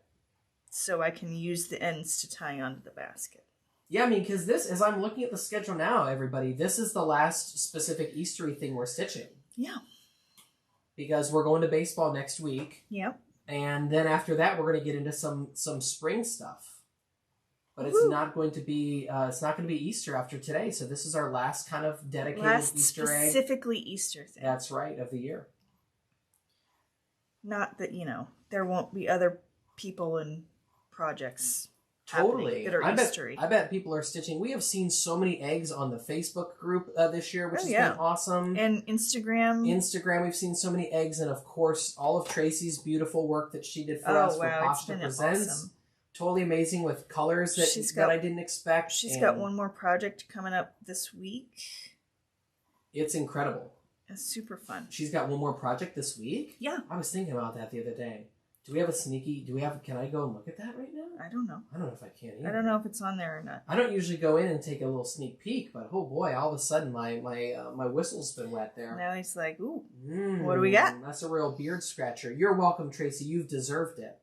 So I can use the ends to tie onto the basket. Yeah, I mean, because this, as I'm looking at the schedule now, everybody, this is the last specific Eastery thing we're stitching. Yeah. Because we're going to baseball next week. Yep. And then after that, we're going to get into some spring stuff. But it's not going to be Easter after today. So this is our last kind of dedicated Easter egg. Specifically Easter thing. That's right, of the year. Not that, there won't be other people and projects Totally. that are Eastery. I bet people are stitching. We have seen so many eggs on the Facebook group this year, which has been awesome. And Instagram. We've seen so many eggs, and of course, all of Tracy's beautiful work that she did for us for Pasta Presents. Awesome. Totally amazing with colors that I didn't expect. She's got one more project coming up this week. It's incredible. It's super fun. She's got one more project this week? Yeah. I was thinking about that the other day. Can I go and look at that right now? I don't know. I don't know if I can either. I don't know if it's on there or not. I don't usually go in and take a little sneak peek, but oh boy, all of a sudden my whistle's been wet there. Now he's like, ooh, what do we got? That's a real beard scratcher. You're welcome, Tracy. You've deserved it.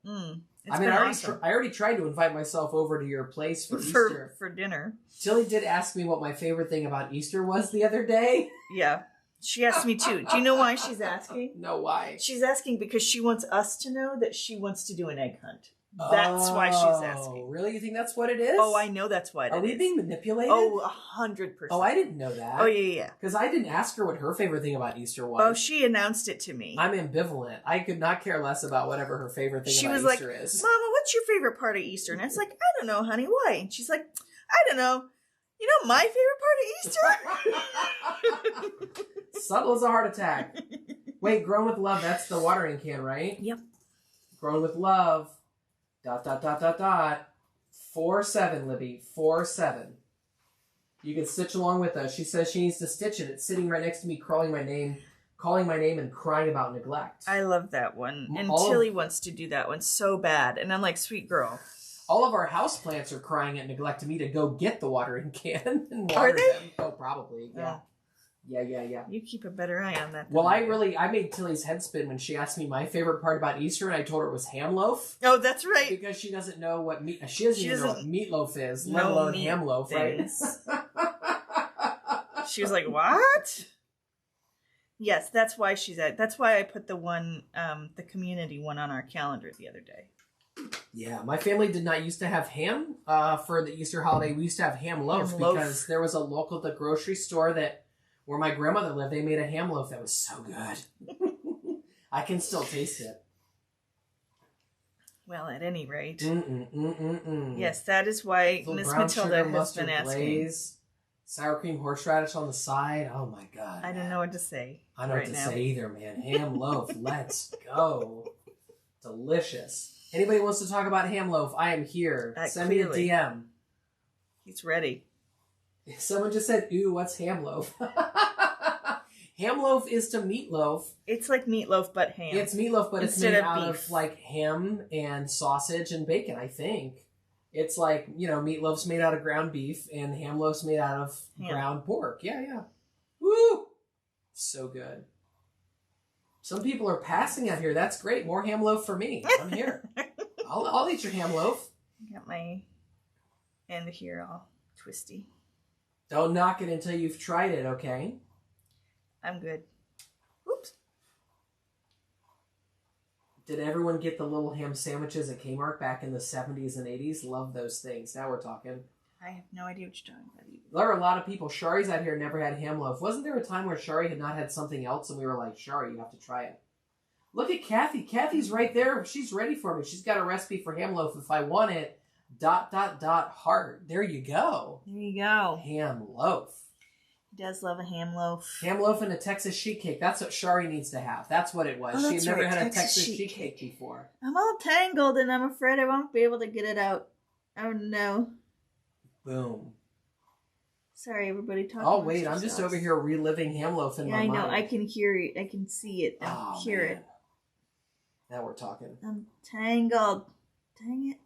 Awesome. I already tried to invite myself over to your place for Easter. For dinner. Tilly did ask me what my favorite thing about Easter was the other day. Yeah. She asked me too. Do you know why she's asking? No, why? She's asking because she wants us to know that she wants to do an egg hunt. That's why she's asking. Really? You think that's what it is? Oh, I know that's what it is. Are we being manipulated? Oh, 100%. Oh, I didn't know that. Oh, yeah. Because I didn't ask her what her favorite thing about Easter was. Oh, she announced it to me. I'm ambivalent. I could not care less about whatever her favorite thing about Easter is. She was like, Mama, what's your favorite part of Easter? And I was like, I don't know, honey. Why? And she's like, I don't know. You know my favorite part of Easter? Subtle as a heart attack. Wait, Grown with Love, that's the watering can, right? Yep. Grown with Love. ... 4/7, Libby. 4/7. You can stitch along with us. She says she needs to stitch it. It's sitting right next to me, calling my name and crying about neglect. I love that one. And Tilly wants to do that one so bad. And I'm like, sweet girl. All of our houseplants are crying at neglect to me to go get the watering can and water are they? them. Oh, probably. Yeah. Yeah. You keep a better eye on that. Well, I made Tilly's head spin when she asked me my favorite part about Easter, and I told her it was ham loaf. Oh, that's right. Because she doesn't know what she doesn't even know what meatloaf is, let alone ham loaf, right? She was like, "What?" Yes, that's why that's why I put the one, the community one on our calendar the other day. Yeah, my family did not used to have ham for the Easter holiday. We used to have ham loaf because there was a local at the grocery store where my grandmother lived. They made a ham loaf that was so good. I can still taste it. Well, at any rate. Yes, that is why Miss Matilda has been asking. Glaze, sour cream horseradish on the side. Oh my God. I don't know what to say. I don't know what to say either, man. Ham loaf. Let's go. Delicious. Anybody wants to talk about ham loaf? I am here. Send me a DM. He's ready. Someone just said, ooh, what's ham loaf? Ham loaf is to meatloaf. It's like meatloaf, but ham. It's meatloaf, but it's made out of like ham and sausage and bacon, I think. It's like, meatloaf's made out of ground beef and ham loaf's made out of ground pork. Yeah. Woo! So good. Some people are passing out here. That's great. More ham loaf for me. I'm here. I'll eat your ham loaf. Got my end here all twisty. Don't knock it until you've tried it, okay? I'm good. Oops. Did everyone get the little ham sandwiches at Kmart back in the 70s and 80s? Love those things. Now we're talking. I have no idea what you're talking about either. There are a lot of people. Shari's out here never had ham loaf. Wasn't there a time where Shari had not had something else and we were like, Shari, you have to try it? Look at Kathy. Kathy's right there. She's ready for me. She's got a recipe for ham loaf if I want it. ... heart. There you go. There you go. Ham loaf. He does love a ham loaf. Ham loaf and a Texas sheet cake. That's what Shari needs to have. That's what it was. She had never had a Texas sheet cake before. I'm all tangled and I'm afraid I won't be able to get it out. Oh no. Boom. Sorry, everybody. Oh wait, I'm just over here reliving ham loaf in my mind. I know. I can hear it. I can see it. I hear it. Now we're talking. I'm tangled. Dang it.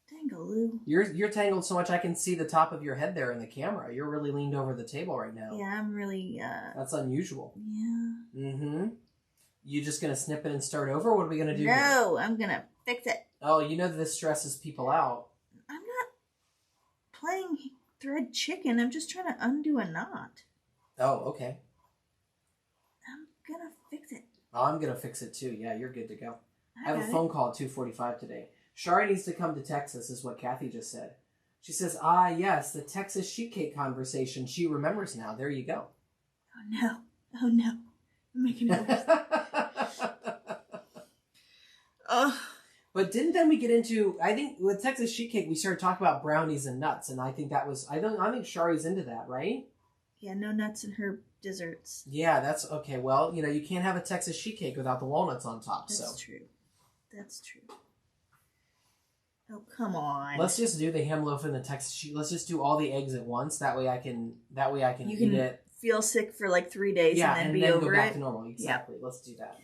Tangle-loo. You're tangled so much I can see the top of your head there in the camera. You're really leaned over the table right now. Yeah, I'm really... That's unusual. Yeah. Mm-hmm. You just gonna snip it and start over? What are we gonna do? No, I'm gonna fix it. Oh, you know this stresses people out. I'm not playing thread chicken. I'm just trying to undo a knot. Oh, okay. I'm gonna fix it. Oh, I'm gonna fix it too. Yeah, you're good to go. I have a phone call at 2:45 today. Shari needs to come to Texas, is what Kathy just said. She says, yes, the Texas sheet cake conversation. She remembers now. There you go. Oh, no. I'm making it worse. But But then we get into, I think with Texas sheet cake, we started talking about brownies and nuts. And I think that was, I think Shari's into that, right? Yeah, no nuts in her desserts. Yeah, that's okay. Well, you can't have a Texas sheet cake without the walnuts on top. That's true. That's true. Oh, come on. Let's just do the ham loaf and the Texas sheet. Let's just do all the eggs at once. That way I can eat it. Feel sick for like 3 days and then be over it. Go back to normal. Exactly. Yeah. Let's do that.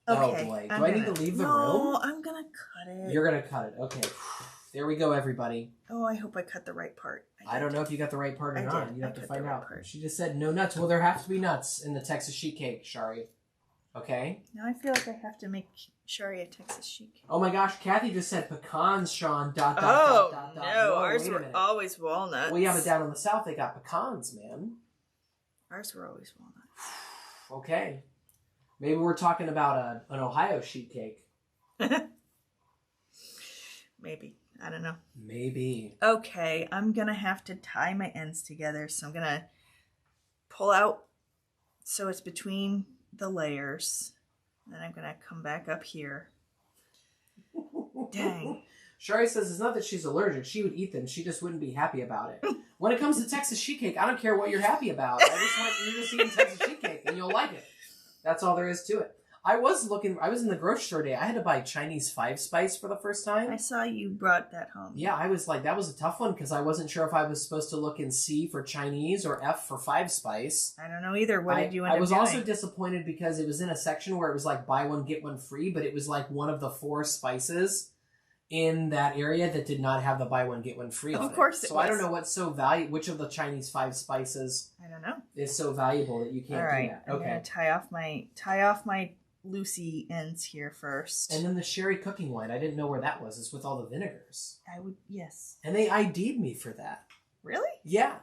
Okay. Oh boy. Do I need to leave the room? No, I'm gonna cut it. You're gonna cut it. Okay. There we go, everybody. Oh, I hope I cut the right part. I don't know if you got the right part or not. You have to find out. She just said no nuts. Well, there have to be nuts in the Texas sheet cake, Shari. Okay? Now I feel like I have to make Shari a Texas sheet cake. Oh my gosh, Kathy just said pecans, Sean. No, ours were always walnuts. Well, yeah, but down in the South they got pecans, man. Ours were always walnuts. Okay. Maybe we're talking about an Ohio sheet cake. Maybe. I don't know. Maybe. Okay, I'm going to have to tie my ends together. So I'm going to pull out so it's between the layers. Then I'm going to come back up here. Dang. Shari says it's not that she's allergic. She would eat them. She just wouldn't be happy about it. When it comes to Texas sheet cake, I don't care what you're happy about. I just want you to eat Texas sheet cake and you'll like it. That's all there is to it. I was in the grocery store today. I had to buy Chinese 5-spice for the first time. I saw you brought that home. Yeah, I was like, that was a tough one because I wasn't sure if I was supposed to look in C for Chinese or F for 5-spice. I don't know either. What did you end up doing? I was also disappointed because it was in a section where it was like buy one, get one free, but it was like one of the 4 spices in that area that did not have the buy one, get one free on it. Of course it was. So I don't know what's so valuable, which of the Chinese 5 spices I don't know. is so valuable that you can't do that. I'm going to tie off my Lucy ends here first. And then the sherry cooking wine. I didn't know where that was. It's with all the vinegars. Yes. And they ID'd me for that. Really? Yeah.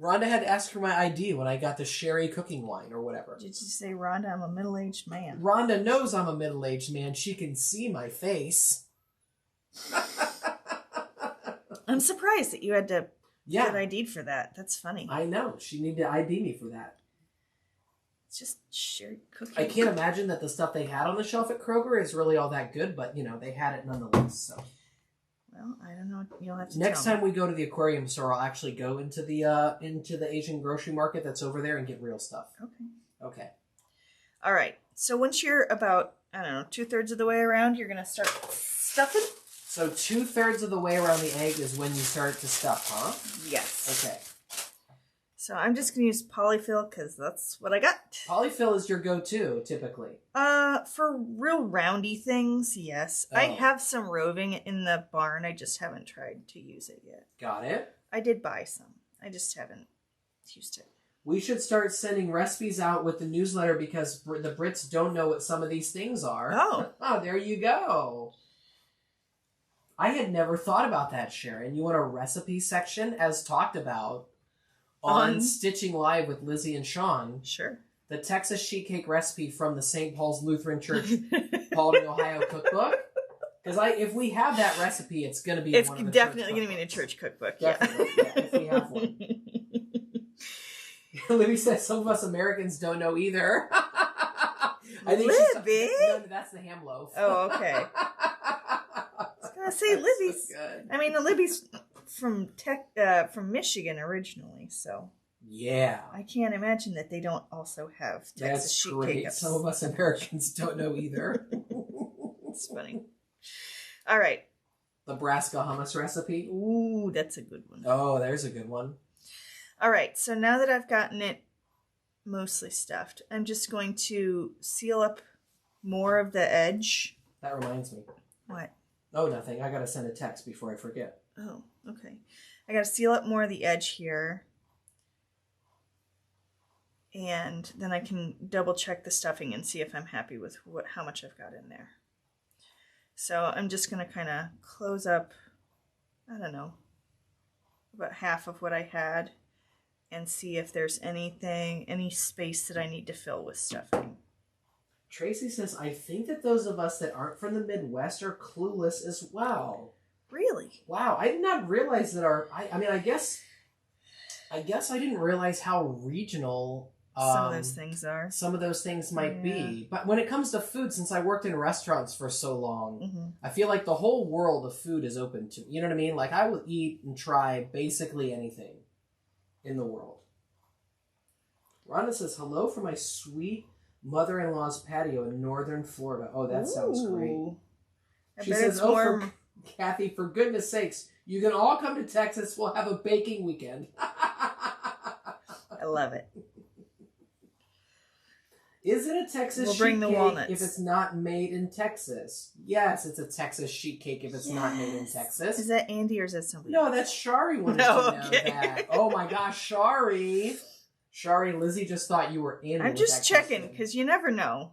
Rhonda had to ask for my ID when I got the sherry cooking wine or whatever. Did you say, Rhonda, I'm a middle-aged man? Rhonda knows I'm a middle-aged man. She can see my face. I'm surprised that you had to get ID'd for that. That's funny. I know. She needed to ID me for that. It's just sherry cooking. I can't imagine that the stuff they had on the shelf at Kroger is really all that good, but, they had it nonetheless, so. Well, I don't know. You'll have to Next time we go to the aquarium store, I'll actually go into the Asian grocery market that's over there and get real stuff. Okay. All right. So once you're about, 2/3 of the way around, you're going to start stuffing. So 2/3 of the way around the egg is when you start to stuff, huh? Yes. Okay. So I'm just going to use polyfill because that's what I got. Polyfill is your go-to, typically. For real roundy things, yes. Oh. I have some roving in the barn. I just haven't tried to use it yet. Got it. I did buy some. I just haven't used it. We should start sending recipes out with the newsletter because the Brits don't know what some of these things are. Oh, there you go. I had never thought about that, Sharon. You want a recipe section as talked about on Stitching Live with Lizzie and Sean. Sure. The Texas sheet cake recipe from the St. Paul's Lutheran Church, Paulding, Ohio cookbook. Because if we have that recipe, it's going to be one of the definitely going to be in a church cookbook. Definitely, yeah, if we have one. Libby says some of us Americans don't know either. I think Libby? No, that's the ham loaf. Oh, okay. I was going to say Libby's. So good. I mean, Libby's from Michigan originally, so yeah, I can't imagine that they don't also have Texas sheet cake. Some of us Americans don't know either. It's funny. All right, Nebraska hummus recipe. Ooh, that's a good one. Oh, there's a good one. All right, so now that I've gotten it mostly stuffed, I'm just going to seal up more of the edge. That reminds me. What? Oh, nothing. I gotta send a text before I forget. Oh, okay. I gotta seal up more of the edge here. And then I can double check the stuffing and see if I'm happy with how much I've got in there. So I'm just gonna kind of close up, I don't know, about half of what I had and see if there's any space that I need to fill with stuffing. Tracy says, I think that those of us that aren't from the Midwest are clueless as well. Really? Wow, I did not realize that I guess I didn't realize how regional Some of those things are. Some of those things might be. But when it comes to food, since I worked in restaurants for so long, I feel like the whole world of food is open to me. You know what I mean? Like, I will eat and try basically anything in the world. Rhonda says, hello from my sweet mother-in-law's patio in northern Florida. Oh, that sounds great. She says, warm. Kathy, for goodness sakes, you can all come to Texas. We'll have a baking weekend. I love it. Is it a Texas sheet cake if it's not made in Texas? Yes, it's a Texas sheet cake if it's not made in Texas. Is that Andy or is that somebody? No, that's Shari wanted to know that. Oh my gosh, Shari. Shari, Lizzie just thought you were in. I'm just checking because you never know.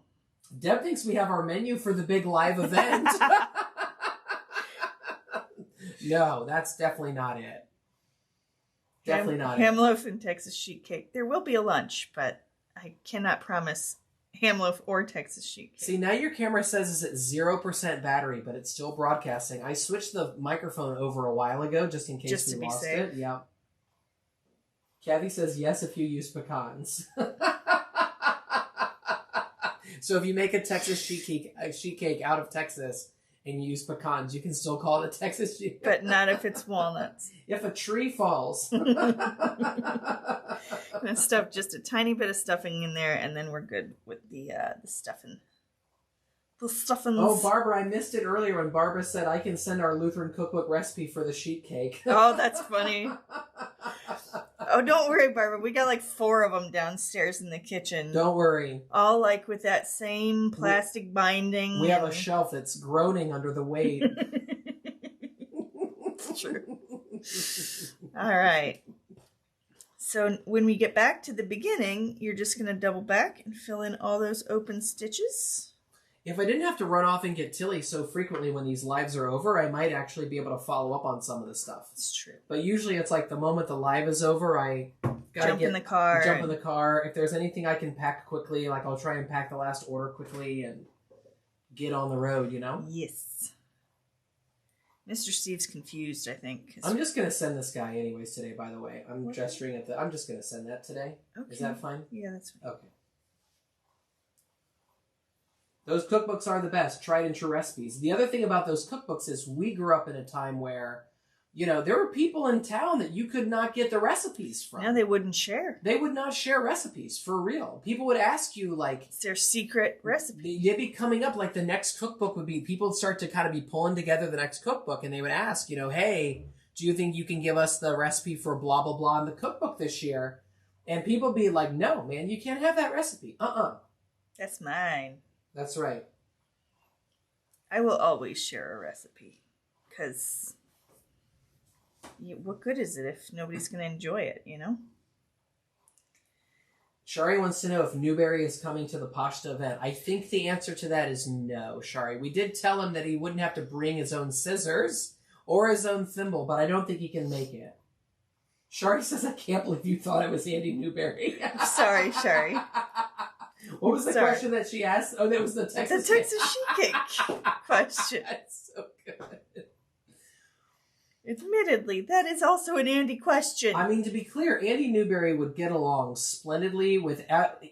Deb thinks we have our menu for the big live event. No, that's definitely not it. Definitely not ham loaf and Texas sheet cake. There will be a lunch, but I cannot promise ham loaf or Texas sheet cake. See, now your camera says it's at 0% battery, but it's still broadcasting. I switched the microphone over a while ago just in case we lost it. Yeah. Kathy says yes if you use pecans. So if you make a Texas sheet cake out of Texas and you use pecans, you can still call it a Texas sheet cake. But not if it's walnuts. If a tree falls. I'm going to stuff just a tiny bit of stuffing in there, and then we're good with the stuffing. The stuffings. Oh, Barbara, I missed it earlier when Barbara said I can send our Lutheran cookbook recipe for the sheet cake. Oh, that's funny. Oh, don't worry, Barbara. We got like 4 of them downstairs in the kitchen. Don't worry. All like with that same plastic binding. We have a shelf that's groaning under the weight. It's true. All right. So when we get back to the beginning, you're just going to double back and fill in all those open stitches. If I didn't have to run off and get Tilly so frequently when these lives are over, I might actually be able to follow up on some of the stuff. It's true. But usually it's like the moment the live is over, I gotta jump in the car. If there's anything I can pack quickly, like I'll try and pack the last order quickly and get on the road, you know? Yes. Mr. Steve's confused, I think. I'm just going to send this guy anyways today, by the way. I'm gesturing at I'm just going to send that today. Okay. Is that fine? Yeah, that's fine. Okay. Those cookbooks are the best, tried and true recipes. The other thing about those cookbooks is we grew up in a time where, you know, there were people in town that you could not get the recipes from. No, they wouldn't share. They would not share recipes, for real. People would ask you, like... It's their secret recipe. They'd be coming up, like the next cookbook would be... People would start to kind of be pulling together the next cookbook, and they would ask, you know, hey, do you think you can give us the recipe for blah, blah, blah in the cookbook this year? And people would be like, no, man, you can't have that recipe. That's mine. That's right. I will always share a recipe, because what good is it if nobody's going to enjoy it, you know? Shari wants to know if Newberry is coming to the Pashta event. I think the answer to that is no, Shari. We did tell him that he wouldn't have to bring his own scissors or his own thimble, but I don't think he can make it. Shari says, I can't believe you thought it was Andy Newberry. Sorry, Shari. What was the question that she asked? Oh, that was the Texas sheet cake question. That's so good. Admittedly, that is also an Andy question. I mean, to be clear, Andy Newberry would get along splendidly with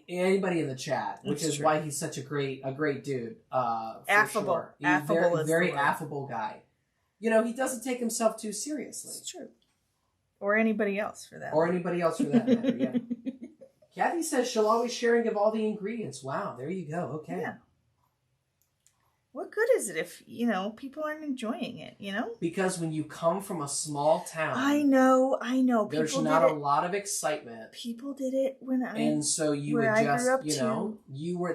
anybody in the chat, which is why he's such a great dude. Affable. Sure. He's affable very affable guy. You know, he doesn't take himself too seriously. It's true. Or anybody else for that. Matter, yeah. Kathy says she'll always share and give all the ingredients. Wow, there you go. Okay. Yeah. What good is it if, you know, people aren't enjoying it, you know? Because when you come from a small town... I know. There's not a lot of excitement. People did it when And so you would just, you know,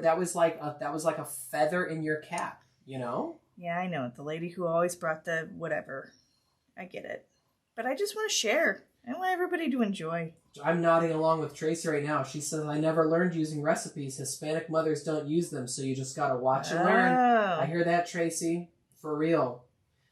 that was like a feather in your cap, you know? Yeah, I know. The lady who always brought the whatever. I get it. But I just want to share. I want everybody to enjoy. I'm nodding along with Tracy right now. She says, I never learned using recipes. Hispanic mothers don't use them, so you just gotta watch and learn. I hear that, Tracy. For real.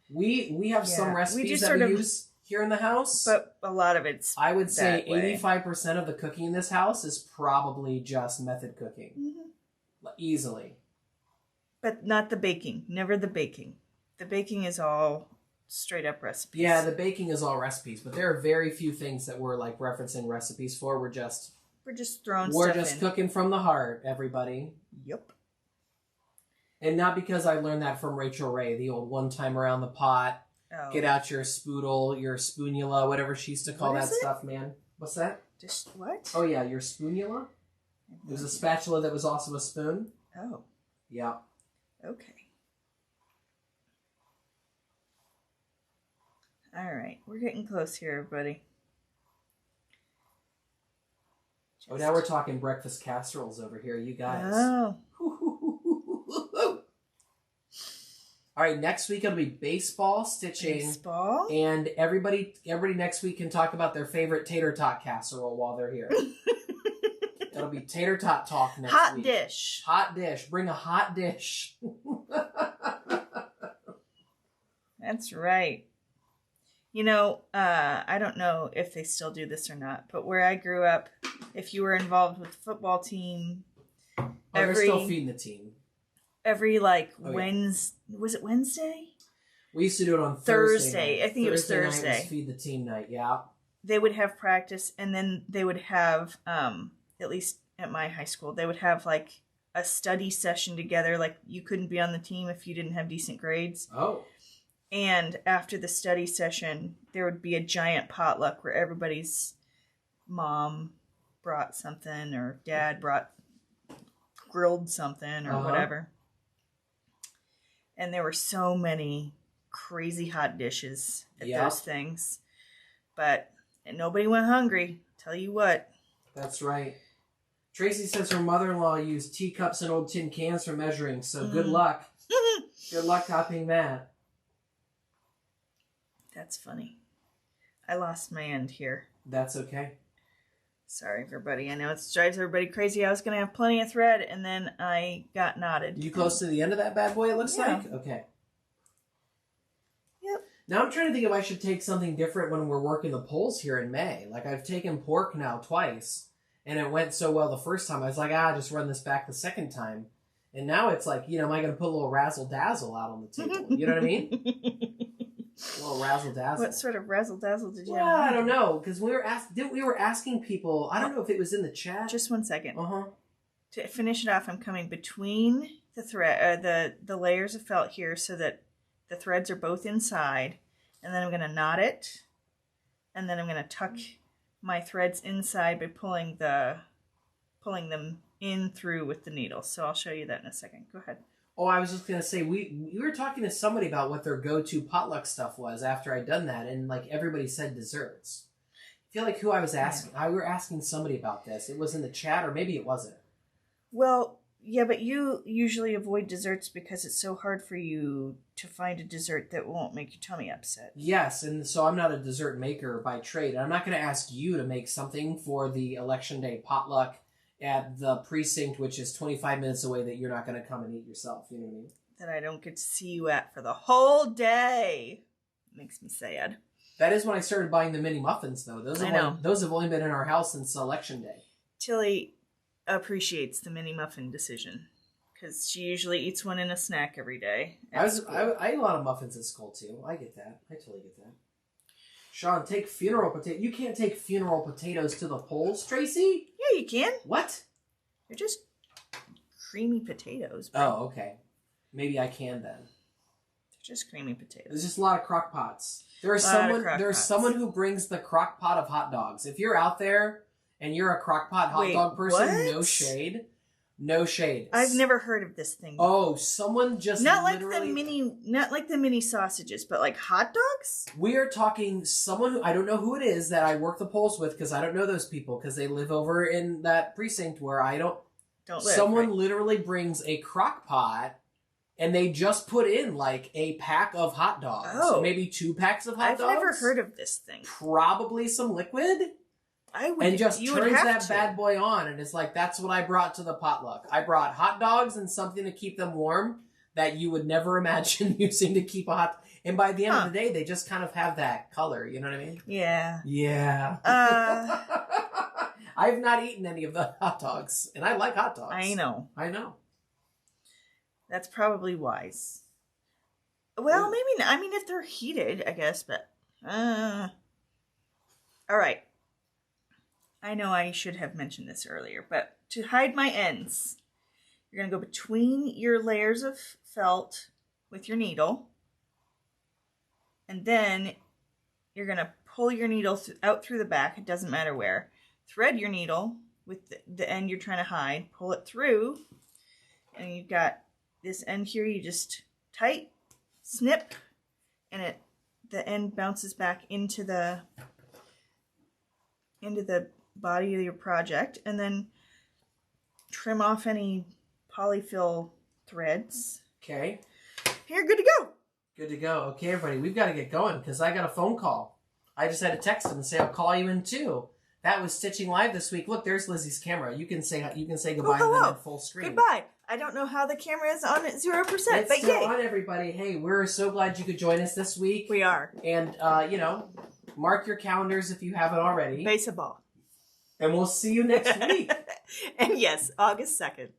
We have some recipes that we use here in the house. But a lot of it's I would say 85% of the cooking in this house is probably just method cooking. Mm-hmm. Easily. But not the baking. Never the baking. The baking is all... straight up recipes. Yeah, the baking is all recipes, but there are very few things that we're like referencing recipes for. We're just We're just throwing We're stuff just in. cooking from the heart, everybody. Yep. And not because I learned that from Rachel Ray, the old one time around the pot. Oh. Get out your spoodle, your spoonula, whatever she used to call that stuff, man. What's that? Just what? Oh, yeah, your spoonula. It was a spatula that was also a spoon. Oh. Yeah. Okay. All right. We're getting close here, everybody. Oh, now we're talking breakfast casseroles over here, you guys. Oh. All right, next week it'll be baseball stitching. Baseball. And everybody next week can talk about their favorite tater tot casserole while they're here. It'll be tater tot talk next week. Hot dish. Hot dish. Bring a hot dish. That's right. You know, I don't know if they still do this or not, but where I grew up, if you were involved with the football team, they're still feeding the team. Every Wednesday, was it Wednesday? We used to do it on Thursday. I think it was Thursday. Thursday. Night was feed the team night, yeah. They would have practice, and then they would have, at least at my high school, they would have like a study session together. Like you couldn't be on the team if you didn't have decent grades. Oh. And after the study session, there would be a giant potluck where everybody's mom brought something or dad grilled something or whatever. And there were so many crazy hot dishes at those things. But nobody went hungry. Tell you what. That's right. Tracy says her mother-in-law used teacups and old tin cans for measuring, so good luck. Good luck copying that. That's funny. I lost my end here. That's okay. Sorry, everybody. I know it drives everybody crazy. I was going to have plenty of thread, and then I got knotted. You close to the end of that bad boy, it looks like? Okay. Yep. Now I'm trying to think if I should take something different when we're working the poles here in May. Like, I've taken pork now twice, and it went so well the first time. I was like, just run this back the second time. And now it's like, am I going to put a little razzle-dazzle out on the table? You know what I mean? A little razzle-dazzle. What sort of razzle-dazzle did you have? Well, I don't know, because we were asking people, I don't know if it was in the chat. Just 1 second. Uh-huh. To finish it off, I'm coming between the thread, the layers of felt here so that the threads are both inside. And then I'm going to knot it. And then I'm going to tuck my threads inside by pulling them in through with the needle. So I'll show you that in a second. Go ahead. Oh, I was just going to say, we were talking to somebody about what their go-to potluck stuff was after I'd done that, and, everybody said desserts. I feel like who I was asking, we were asking somebody about this. It was in the chat, or maybe it wasn't. Well, yeah, but you usually avoid desserts because it's so hard for you to find a dessert that won't make your tummy upset. Yes, and so I'm not a dessert maker by trade. I'm not going to ask you to make something for the Election Day potluck at the precinct, which is 25 minutes away, that you're not going to come and eat yourself. You know what I mean? That I don't get to see you at for the whole day. Makes me sad. That is when I started buying the mini muffins, though. Those have only been in our house since Election Day. Tilly appreciates the mini muffin decision because she usually eats one in a snack every day. I ate a lot of muffins at school, too. I get that. I totally get that. Sean, take funeral potato. You can't take funeral potatoes to the polls, Tracy? Yeah, you can. What? They're just creamy potatoes. Bro. Oh, okay. Maybe I can then. They're just creamy potatoes. There's just a lot of crock pots. There's someone who brings the crock pot of hot dogs. If you're out there and you're a crock pot hot dog person, what? no shade. No shade. I've never heard of this thing. Oh, someone just not like the mini sausages, but like hot dogs? We are talking someone who, I don't know who it is that I work the polls with because I don't know those people because they live over in that precinct where I don't live. Someone literally brings a crock pot and they just put in like a pack of hot dogs. Oh. Maybe 2 packs of hot dogs. I've never heard of this thing. Probably some liquid. And just turns that bad boy on, and it's like, that's what I brought to the potluck. I brought hot dogs and something to keep them warm that you would never imagine using to keep a hot... And by the end of the day, they just kind of have that color, you know what I mean? Yeah. Yeah. I've not eaten any of the hot dogs, and I like hot dogs. I know. That's probably wise. Well, maybe not. I mean, if they're heated, I guess, but... All right. I know I should have mentioned this earlier, but to hide my ends, you're going to go between your layers of felt with your needle, and then you're going to pull your needle out through the back, it doesn't matter where, thread your needle with the end you're trying to hide, pull it through, and you've got this end here, you just tight, snip, and the end bounces back into the body of your project, and then trim off any polyfill threads. Okay. You're good to go. Good to go. Okay, everybody, we've got to get going because I got a phone call. I just had to text him and say I'll call you in too. That was Stitching Live this week. Look, there's Lizzie's camera. You can say goodbye and then in full screen. Goodbye. I don't know how the camera is on at 0%, it's but still yay. on, everybody. Hey, we're so glad you could join us this week. We are. And mark your calendars if you haven't already. Baseball. And we'll see you next week. And yes, August 2nd.